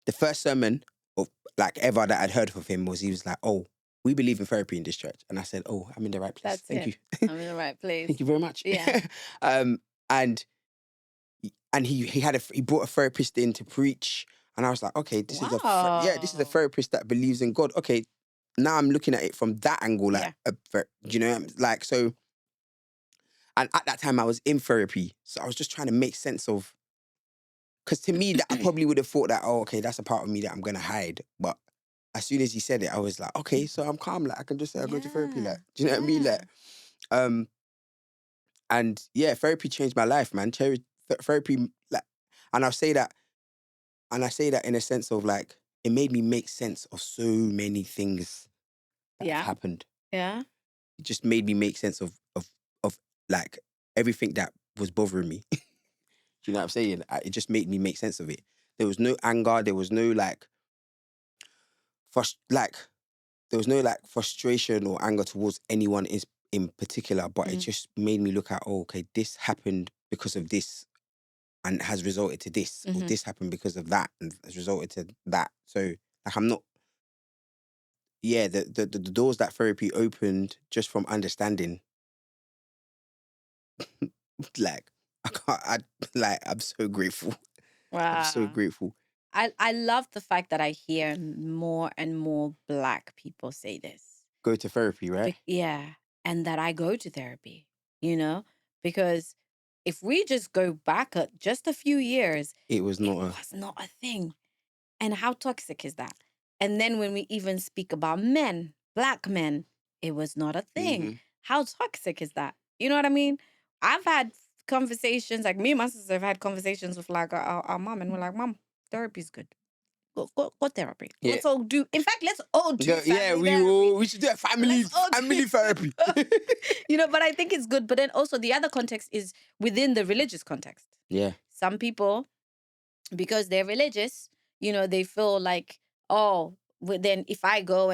the first sermon of ever that I'd heard of him was, he was like, oh, we believe in therapy in this church. And I said, oh, I'm in the right place. Thank you. I'm in the right place. Thank you very much. Yeah. And and he brought a therapist in to preach, and I was like, okay, this is this is a therapist that believes in God. Okay, now I'm looking at it from that angle, like, you know, like, so. And at that time, I was in therapy, so I was just trying to make sense of. Because to me, that I probably would have thought that, oh, okay, that's a part of me that I'm gonna hide. But as soon as he said it, I was like, okay, so I'm calm. Like, I can just say I go to therapy. Like, do you know what I mean? Like, and yeah, therapy changed my life, man. Therapy, like, and I say that in a sense of, like, it made me make sense of so many things that have happened. Yeah. It just made me make sense of like everything that was bothering me. Do you know what I'm saying? It just made me make sense of it. There was no anger. There was no there was no frustration or anger towards anyone in particular. But it just made me look at, oh, okay, this happened because of this, and has resulted to this, or this happened because of that, and has resulted to that. So, like, I'm not. Yeah, the doors that therapy opened just from understanding. Like, I'm so grateful. Wow. I'm so grateful. I love the fact that I hear more and more Black people say this. Go to therapy, right? Yeah. And that I go to therapy, you know? Because if we just go back just a few years, it was not a thing. And how toxic is that? And then when we even speak about men, Black men, it was not a thing. Mm-hmm. How toxic is that? You know what I mean? I've had conversations, like, me and my sister have had conversations with, like, our mom, and we're like, Mom, therapy's good. Go therapy. Yeah. Let's all do we should do a family therapy. You know, but I think it's good. But then also the other context is within the religious context. Yeah. Some people, because they're religious, you know, they feel like, oh, well, then if I go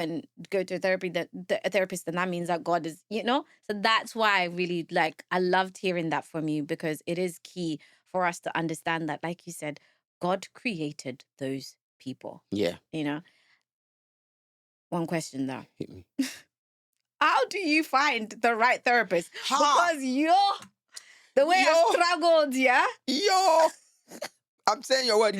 to therapy, a therapist, then that means that God is, you know? So that's why I really, like, I loved hearing that from you, because it is key for us to understand that, like you said, God created those people. Yeah. You know? One question though. Hit me. How do you find the right therapist? Because the way I struggled, yeah? I'm saying your word,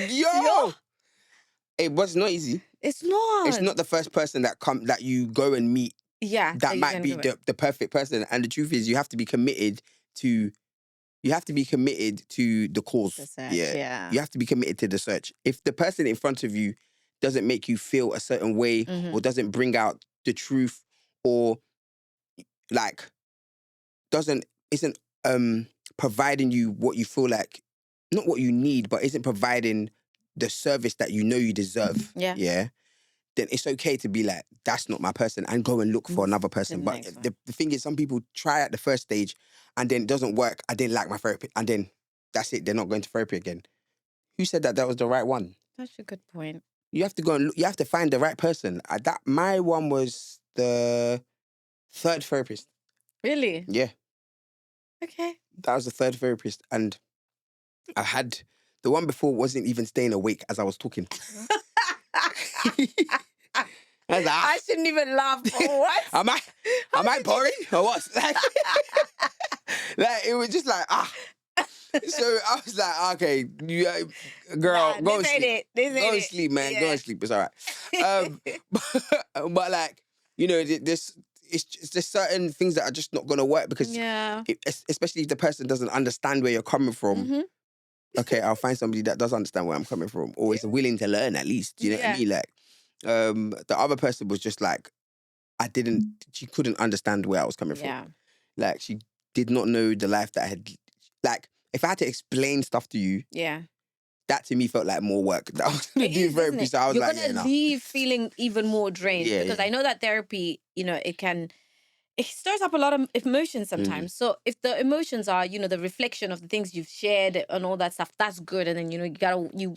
It was not easy. It's not. It's not the first person that you go and meet. Yeah. That might be the perfect person. And the truth is, you have to be committed to the cause. The search, yeah. You have to be committed to the search. If the person in front of you doesn't make you feel a certain way, or doesn't bring out the truth, or like isn't providing you what you feel like, not what you need, but isn't providing the service that you know you deserve. Yeah. Then it's okay to be like, that's not my person, and go and look for another person. But the thing is, some people try at the first stage and then it doesn't work. I didn't like my therapy, and then that's it. They're not going to therapy again. Who said that was the right one? That's a good point. You have to go and look, you have to find the right person. My one was the third therapist. Really? Yeah. Okay. That was the third therapist, and I had the one before wasn't even staying awake as I was talking. I shouldn't even laugh. What? Am I boring or what? Like, it was just like, So I was like, okay, girl, go and sleep. Go and sleep, man. Yeah. Go and sleep. It's all right. But like, you know, it's just certain things that are just not gonna work, because especially if the person doesn't understand where you're coming from. Mm-hmm. Okay, I'll find somebody that does understand where I'm coming from, or is willing to learn at least. You know what I mean? Like, the other person was just like, she couldn't understand where I was coming from. Like, she did not know the life that I had. Like, if I had to explain stuff to you, that to me felt like more work that I was going to do therapy. So I was like, you're going to leave feeling even more drained, because I know that therapy, you know, it stirs up a lot of emotions sometimes. So if the emotions are, you know, the reflection of the things you've shared and all that stuff, that's good. And then, you know,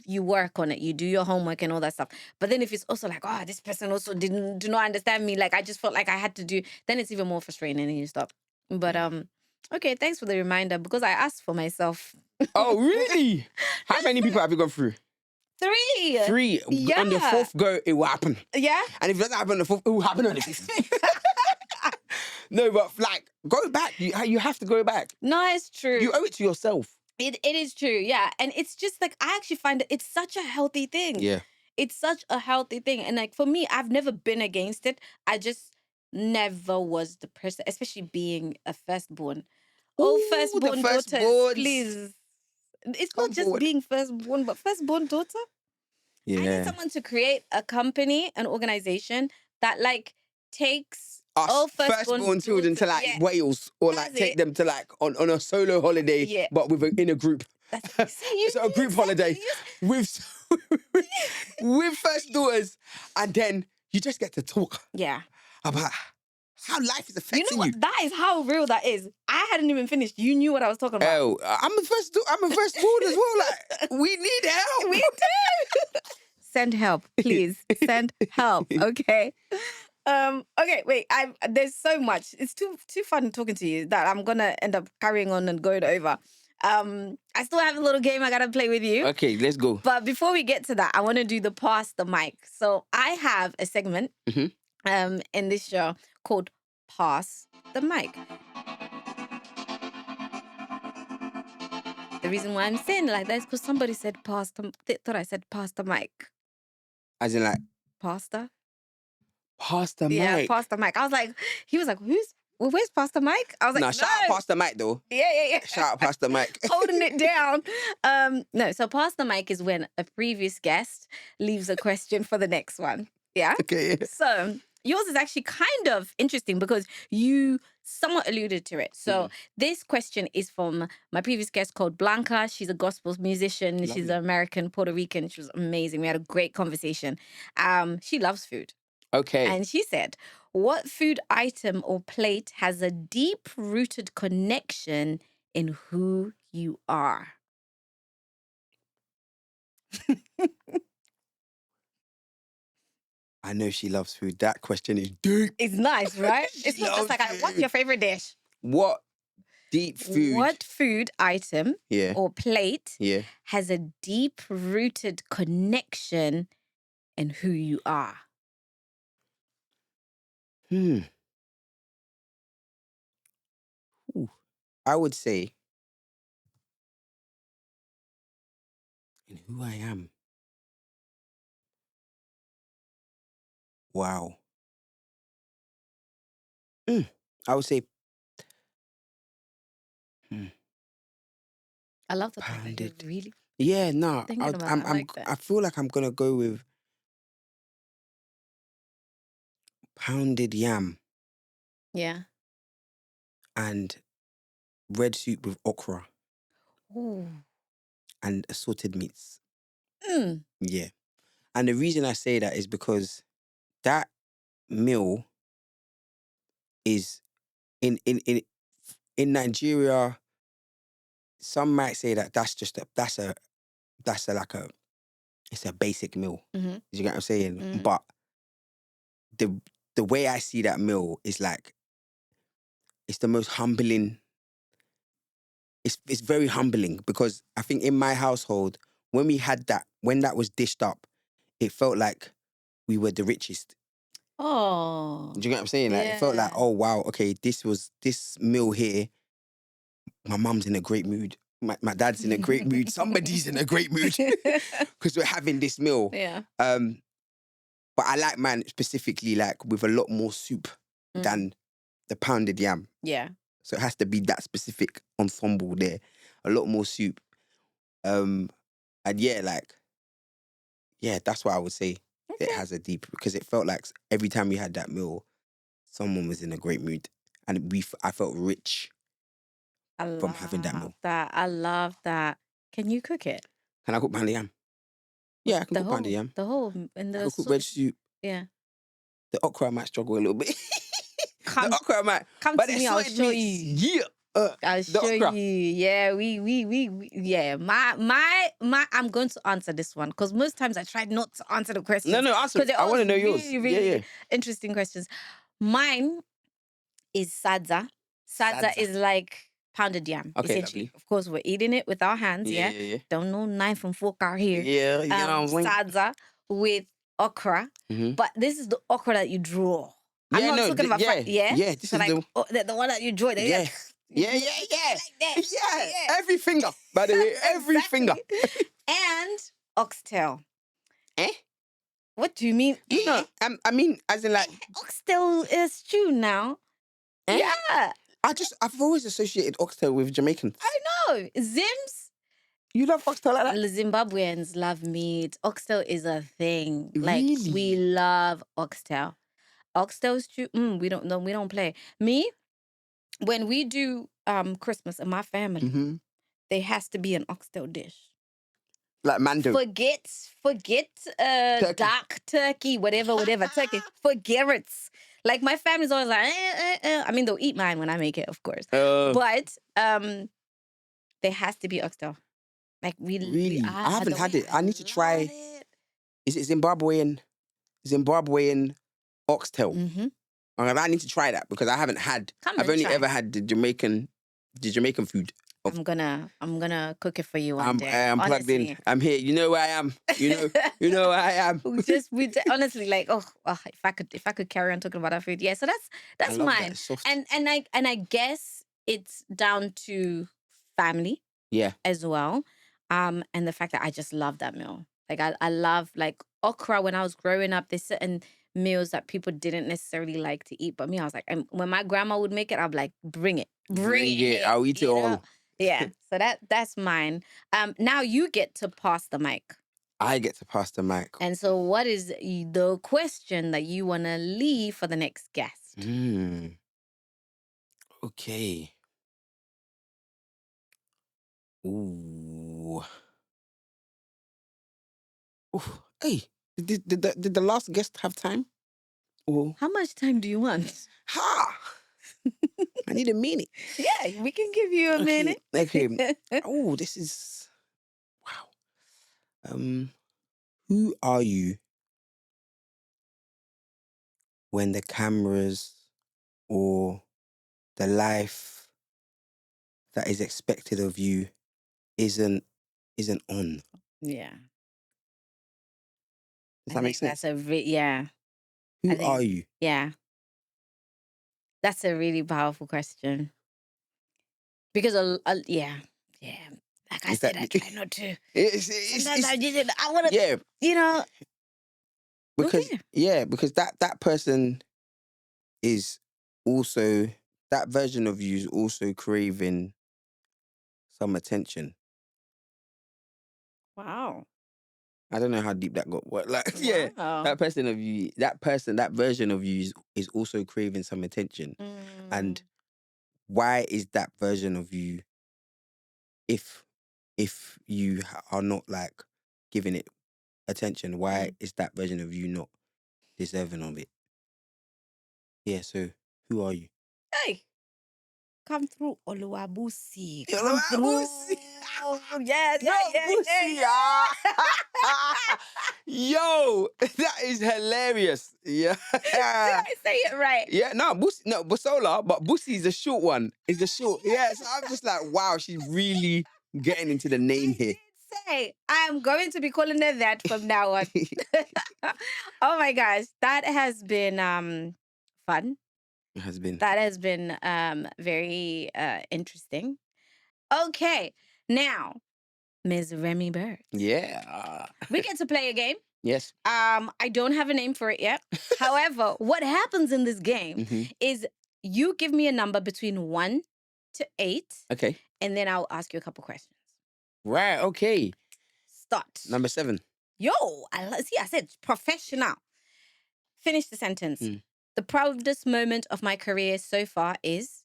you work on it, you do your homework and all that stuff. But then if it's also like, oh, this person also do not understand me, like, I just felt like I had to do, then it's even more frustrating, and you stop. But okay, thanks for the reminder, because I asked for myself. Oh, really? How many people have you gone through? 3. Yeah. On the 4th go, it will happen. Yeah. And if it doesn't happen on the 4th, it will happen on the 5th. No, but like, go back. You have to go back. No, it's true. You owe it to yourself. It is true, yeah. And it's just like, I actually find it's such a healthy thing. Yeah. It's such a healthy thing. And like, for me, I've never been against it. I just never was the person, especially being a firstborn. Oh, Ooh, the firstborn daughters, firstborns. please. It's Come not just forward. being firstborn, but firstborn daughter. I need Yeah. someone to create a company, an organization that like takes Us all firstborn children to like Wales, or like That's take it. them to like on a solo holiday, Yeah. but in a group. That's see, So a group holiday with with first daughters, and then you just get to talk Yeah. about how life is affecting You know what? That is how real that is. I hadn't even finished. You knew what I was talking about. Oh, I'm a firstborn as well. Like, we need help. We do. Send help, please. Send help. Okay. Okay, wait. There's so much. It's too fun talking to you that I'm gonna end up carrying on and going over. I still have a little game I gotta play with you. Okay, let's go. But before we get to that, I want to do the pass the mic. So I have a segment in this show called Pass the Mic. The reason why I'm saying it like that is because somebody said they thought I said pass the mic. As in like Pasta? Pastor Mike. Yeah, pass the mic. I was like, he was like, where's Pastor Mike? I was like, no, shout out Pastor Mike though. Yeah. Shout out Pastor Mike. Holding it down. No, so Pastor Mike is when a previous guest leaves a question for the next one. Yeah? Okay. So yours is actually kind of interesting because you somewhat alluded to it. So this question is from my previous guest called Blanca. She's a gospel musician. Lovely. She's American, Puerto Rican. She was amazing. We had a great conversation. She loves food. Okay. And she said, what food item or plate has a deep-rooted connection in who you are? I know she loves food. That question is deep. It's nice, right? It's not just like, what's your favorite dish? What deep food? What food item or plate has a deep-rooted connection in who you are? Ooh. I would say in who I am. Wow. I would say I love the fact that pounded. you're really Yeah, no. thinking about it. I like that. I feel like I'm gonna go with pounded yam. Yeah. And red soup with okra. Ooh. And assorted meats. Yeah. And the reason I say that is because that meal is in Nigeria. Some might say that it's a basic meal. Mm-hmm. You get what I'm saying? Mm-hmm. But the way I see that meal is like, it's the most humbling. It's very humbling because I think in my household, when that was dished up, it felt like we were the richest. Oh. Do you get what I'm saying? Like, it felt like, oh wow, okay, this meal here, my mum's in a great mood. My dad's in a great mood. Somebody's in a great mood because we're having this meal. Yeah. But I like mine specifically like with a lot more soup than the pounded yam. Yeah. So it has to be that specific ensemble there. A lot more soup. And that's what I would say. Okay. It has a deep, because it felt like every time we had that meal, someone was in a great mood. And I felt rich from having that meal. I love that. Can you cook it? Can I cook pounded yam? Yeah, I can cook pounded yam. The whole in the I can cook red soup. Yeah. The okra I might struggle a little bit. The okra I might. Come to me, I'll show you. Yeah. I'll show you. Yeah, we yeah. My I'm going to answer this one because most times I tried not to answer the questions. No, answer it. I want to know yours. Really interesting questions. Mine is sadza. Sadza is like pounded yam. Okay, essentially. lovely. Of course, we're eating it with our hands. Yeah. Don't know knife and fork out here. Yeah, sadza with okra, but this is the okra that you draw. I'm not talking about Yeah, this so is like, the one that you draw. Yeah. Yeah. Like that. Yeah. Every finger, by the way, every finger. And oxtail. Eh? What do you mean? No, I mean, as in like Oxtail is stew now. eh? Yeah. I've always associated oxtail with Jamaicans. I know. Zims. You love oxtail like that? Zimbabweans love meat. Oxtail is a thing. Like Really? we love oxtail. Oxtail stew. We don't play. Me, when we do Christmas in my family, there has to be an oxtail dish. Like mando. Forget Turkey. dark turkey, whatever, turkey. Forget it. Like my family's always like, I mean, they'll eat mine when I make it, of course. But there has to be oxtail. Like Really? I haven't had it. I need to try. Is it Zimbabwean oxtail? I need to try that because I haven't had. I've only ever had the Jamaican food. I'm gonna cook it for you one day. I'm plugged in. I'm here. You know where I am. You know where I am. we honestly like if I could carry on talking about that food. Yeah, so that's mine. That, and I guess it's down to family. Yeah. As well. And the fact that I just love that meal. Like I love like okra. When I was growing up, there's certain meals that people didn't necessarily like to eat, but me, I was like, when my grandma would make it, I'd be like, bring it. I'll eat it all. Yeah. So that's mine. Now you get to pass the mic. I get to pass the mic. And so what is the question that you want to leave for the next guest? Okay. Ooh. Hey, did the last guest have time? Or... How much time do you want? Ha! I need a minute. Yeah, we can give you a minute. Okay. Oh, this is... Wow. Who are you when the cameras or the life that is expected of you isn't on? Yeah. Does that make sense? That's yeah. Who are you? Yeah. That's a really powerful question. Because, yeah. Like I said, I try not to. Sometimes I want to, you know. Because that person is also, that version of you is also craving some attention. Wow. I don't know how deep that got. What, like, yeah, that person of you, that version of you is also craving some attention. And why is that version of you, if you are not like giving it attention, why is that version of you not deserving of it? Yeah, so who are you? Hey, come through, Oluwabusi. Come through. Yes, yeah. Yo, that is hilarious. Yeah. Did I say it right? Yeah, no, Busola, but Busi is a short one. It's the short. Yeah, so I'm just like, wow, she's really getting into the name here. Say, I'm going to be calling her that from now on. Oh my gosh, that has been fun. It has been. That has been very interesting. Okay, now, Ms. Remi Burgz. Yeah. We get to play a game. Yes. I don't have a name for it yet. However, what happens in this game is you give me a number between 1 to 8. Okay. And then I'll ask you a couple questions. Right, okay. Start. Number 7. Yo, I said professional. Finish the sentence. The proudest moment of my career so far is?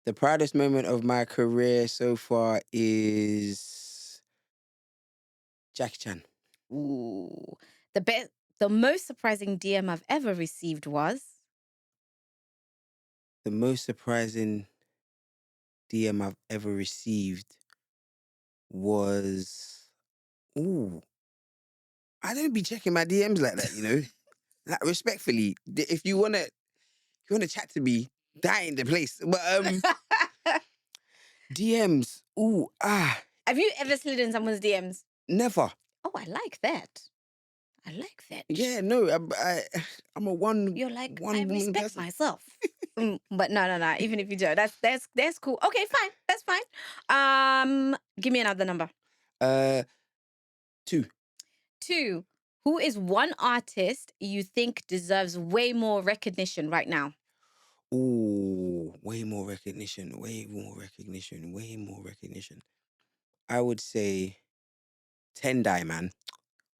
The proudest moment of my career so far is Jackie Chan. Ooh. The most surprising DM I've ever received was? The most surprising DM I've ever received was... Ooh. I don't be checking my DMs like that, you know? Like, respectfully, if you wanna chat to me, that ain't the place. But DMs, Have you ever slid in someone's DMs? Never. Oh, I like that. Yeah, no, I'm a one. You're like, one I woman respect person. myself. But no. Even if you do, that's cool. Okay, fine. That's fine. Give me another number. 2. 2. Who is one artist you think deserves way more recognition right now? Oh, way more recognition. Way more recognition. Way more recognition. I would say Tendai, man.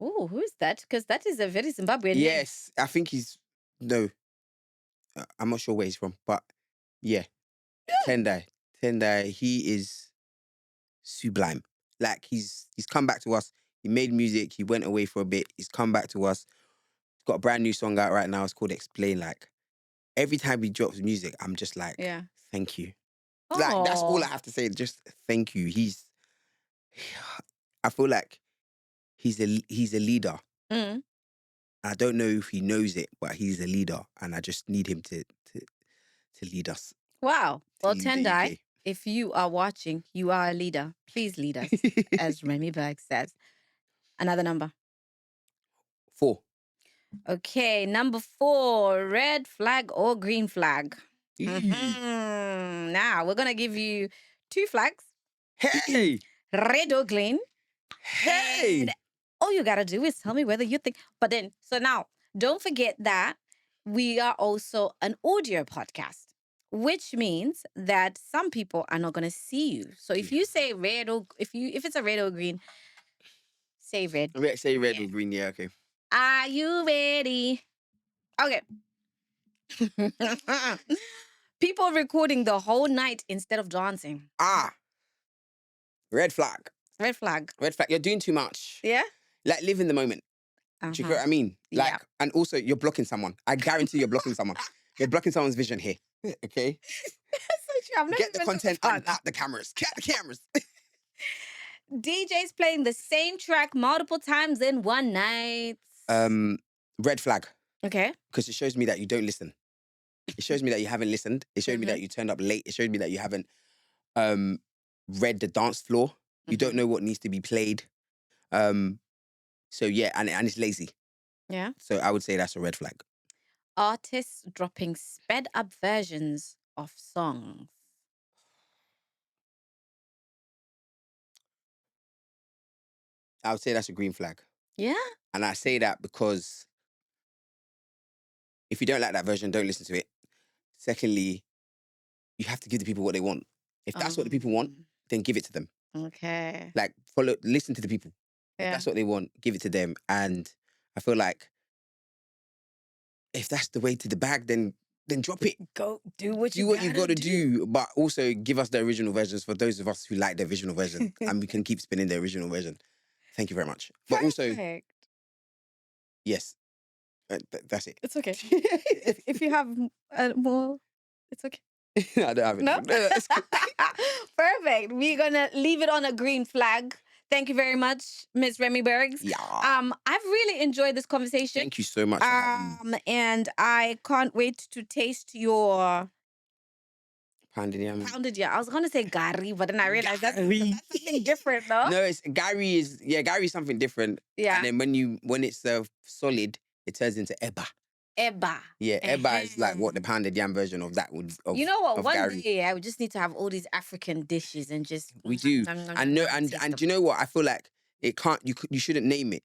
Oh, who is that? Because that is a very Zimbabwean name. Yes, I think he's no. I'm not sure where he's from, but yeah, Tendai. Tendai. He is sublime. Like he's come back to us. He made music. He went away for a bit. He's come back to us. He's got a brand new song out right now. It's called Explain. Like every time he drops music, I'm just like, thank you. Like that's all I have to say. Just thank you. I feel like he's a leader. Mm. I don't know if he knows it, but he's a leader, and I just need him to lead us. Wow. Well, Tendai, if you are watching, you are a leader. Please lead us, as Remi Burgz says. Another number. 4. Okay, number 4. Red flag or green flag? Now, we're going to give you 2 flags. Hey! Red or green. Hey! And all you got to do is tell me whether you think. But then, so now, don't forget that we are also an audio podcast, which means that some people are not going to see you. So if you say red or if it's a red or green, say red. Say red or green, yeah, okay. Are you ready? Okay. People recording the whole night instead of dancing. Red flag. Red flag. Red flag. You're doing too much. Yeah? Like, live in the moment. Do you get what I mean? Like, Yeah. and also, you're blocking someone. I guarantee you're blocking someone. You're blocking someone's vision here. Okay? That's so true. Get the content and out the cameras. Get the cameras. DJs playing the same track multiple times in one night. Red flag. Okay. Because it shows me that you don't listen. It shows me that you haven't listened. It shows me that you turned up late. It showed me that you haven't read the dance floor. You don't know what needs to be played. So yeah, and it's lazy. Yeah. So I would say that's a red flag. Artists dropping sped up versions of songs. I would say that's a green flag. Yeah. And I say that because if you don't like that version, don't listen to it. Secondly, you have to give the people what they want. If that's what the people want, then give it to them. Okay. Like, listen to the people. If that's what they want, give it to them. And I feel like if that's the way to the bag, then drop it. Go do what you got to do. But also give us the original versions for those of us who like the original version. And we can keep spinning the original version. Thank you very much. But also, yes, that's it. It's okay. if you have more, it's okay. I don't have it. No? Perfect. We're going to leave it on a green flag. Thank you very much, Miss Remi Burgz. Yeah. I've really enjoyed this conversation. Thank you so much for having me. And I can't wait to taste your pounded yam. Pounded yam. I was gonna say gari, but then I realized that's something different, no? No, Gary is something different. Yeah. And then when it's solid, it turns into eba. Eba. Yeah, eba is like what the pounded yam version of that would. You know what? One day I would just need to have all these African dishes and just. We do. And you know what? I feel like it can't. You shouldn't name it.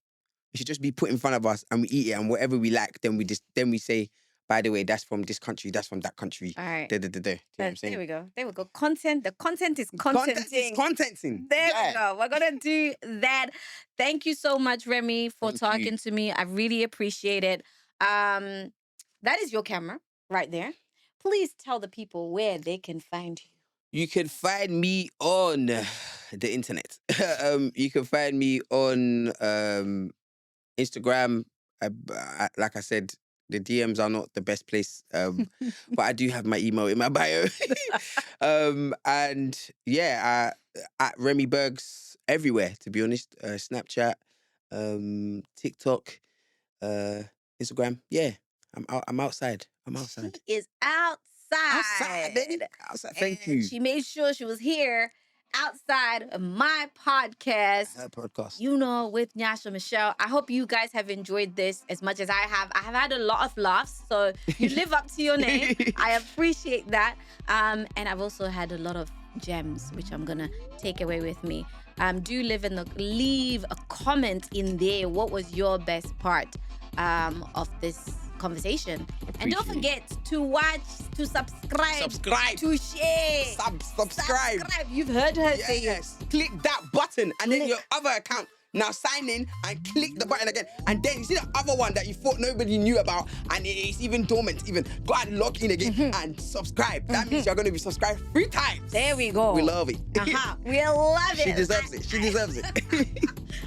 It should just be put in front of us and we eat it, and whatever we like, then we say, by the way, that's from this country, that's from that country. All right. You know what I'm saying? There we go. Content. The content is contenting. Contenting. There we go. We're gonna do that. Thank you so much, Remi, for talking to me. I really appreciate it. That is your camera right there. Please tell the people where they can find you. You can find me on the internet. You can find me on Instagram. Like I said, the DMs are not the best place, but I do have my email in my bio. And yeah, at Remi Burgz everywhere, to be honest. Snapchat, TikTok, Instagram. Yeah, I'm outside. She is outside. Outside. Thank you. She made sure she was here outside of my podcast. Her podcast. You know, with Nyasha Michelle. I hope you guys have enjoyed this as much as I have. I have had a lot of laughs, so you live up to your name. I appreciate that. And I've also had a lot of gems, which I'm gonna take away with me. Do leave a comment in there. What was your best part of this conversation? And don't forget to watch, to subscribe, to share, subscribe. You've heard her say yes. Click that button, and then your other account. Now sign in and click the button again. And then you see the other one that you thought nobody knew about, and it's even dormant. Even go and log in again and subscribe. That means you're going to be subscribed 3 times. There we go. We love it. We love it. She deserves it. She deserves it.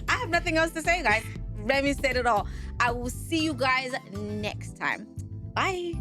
I have nothing else to say, guys. Remi said it all. I will see you guys next time. Bye.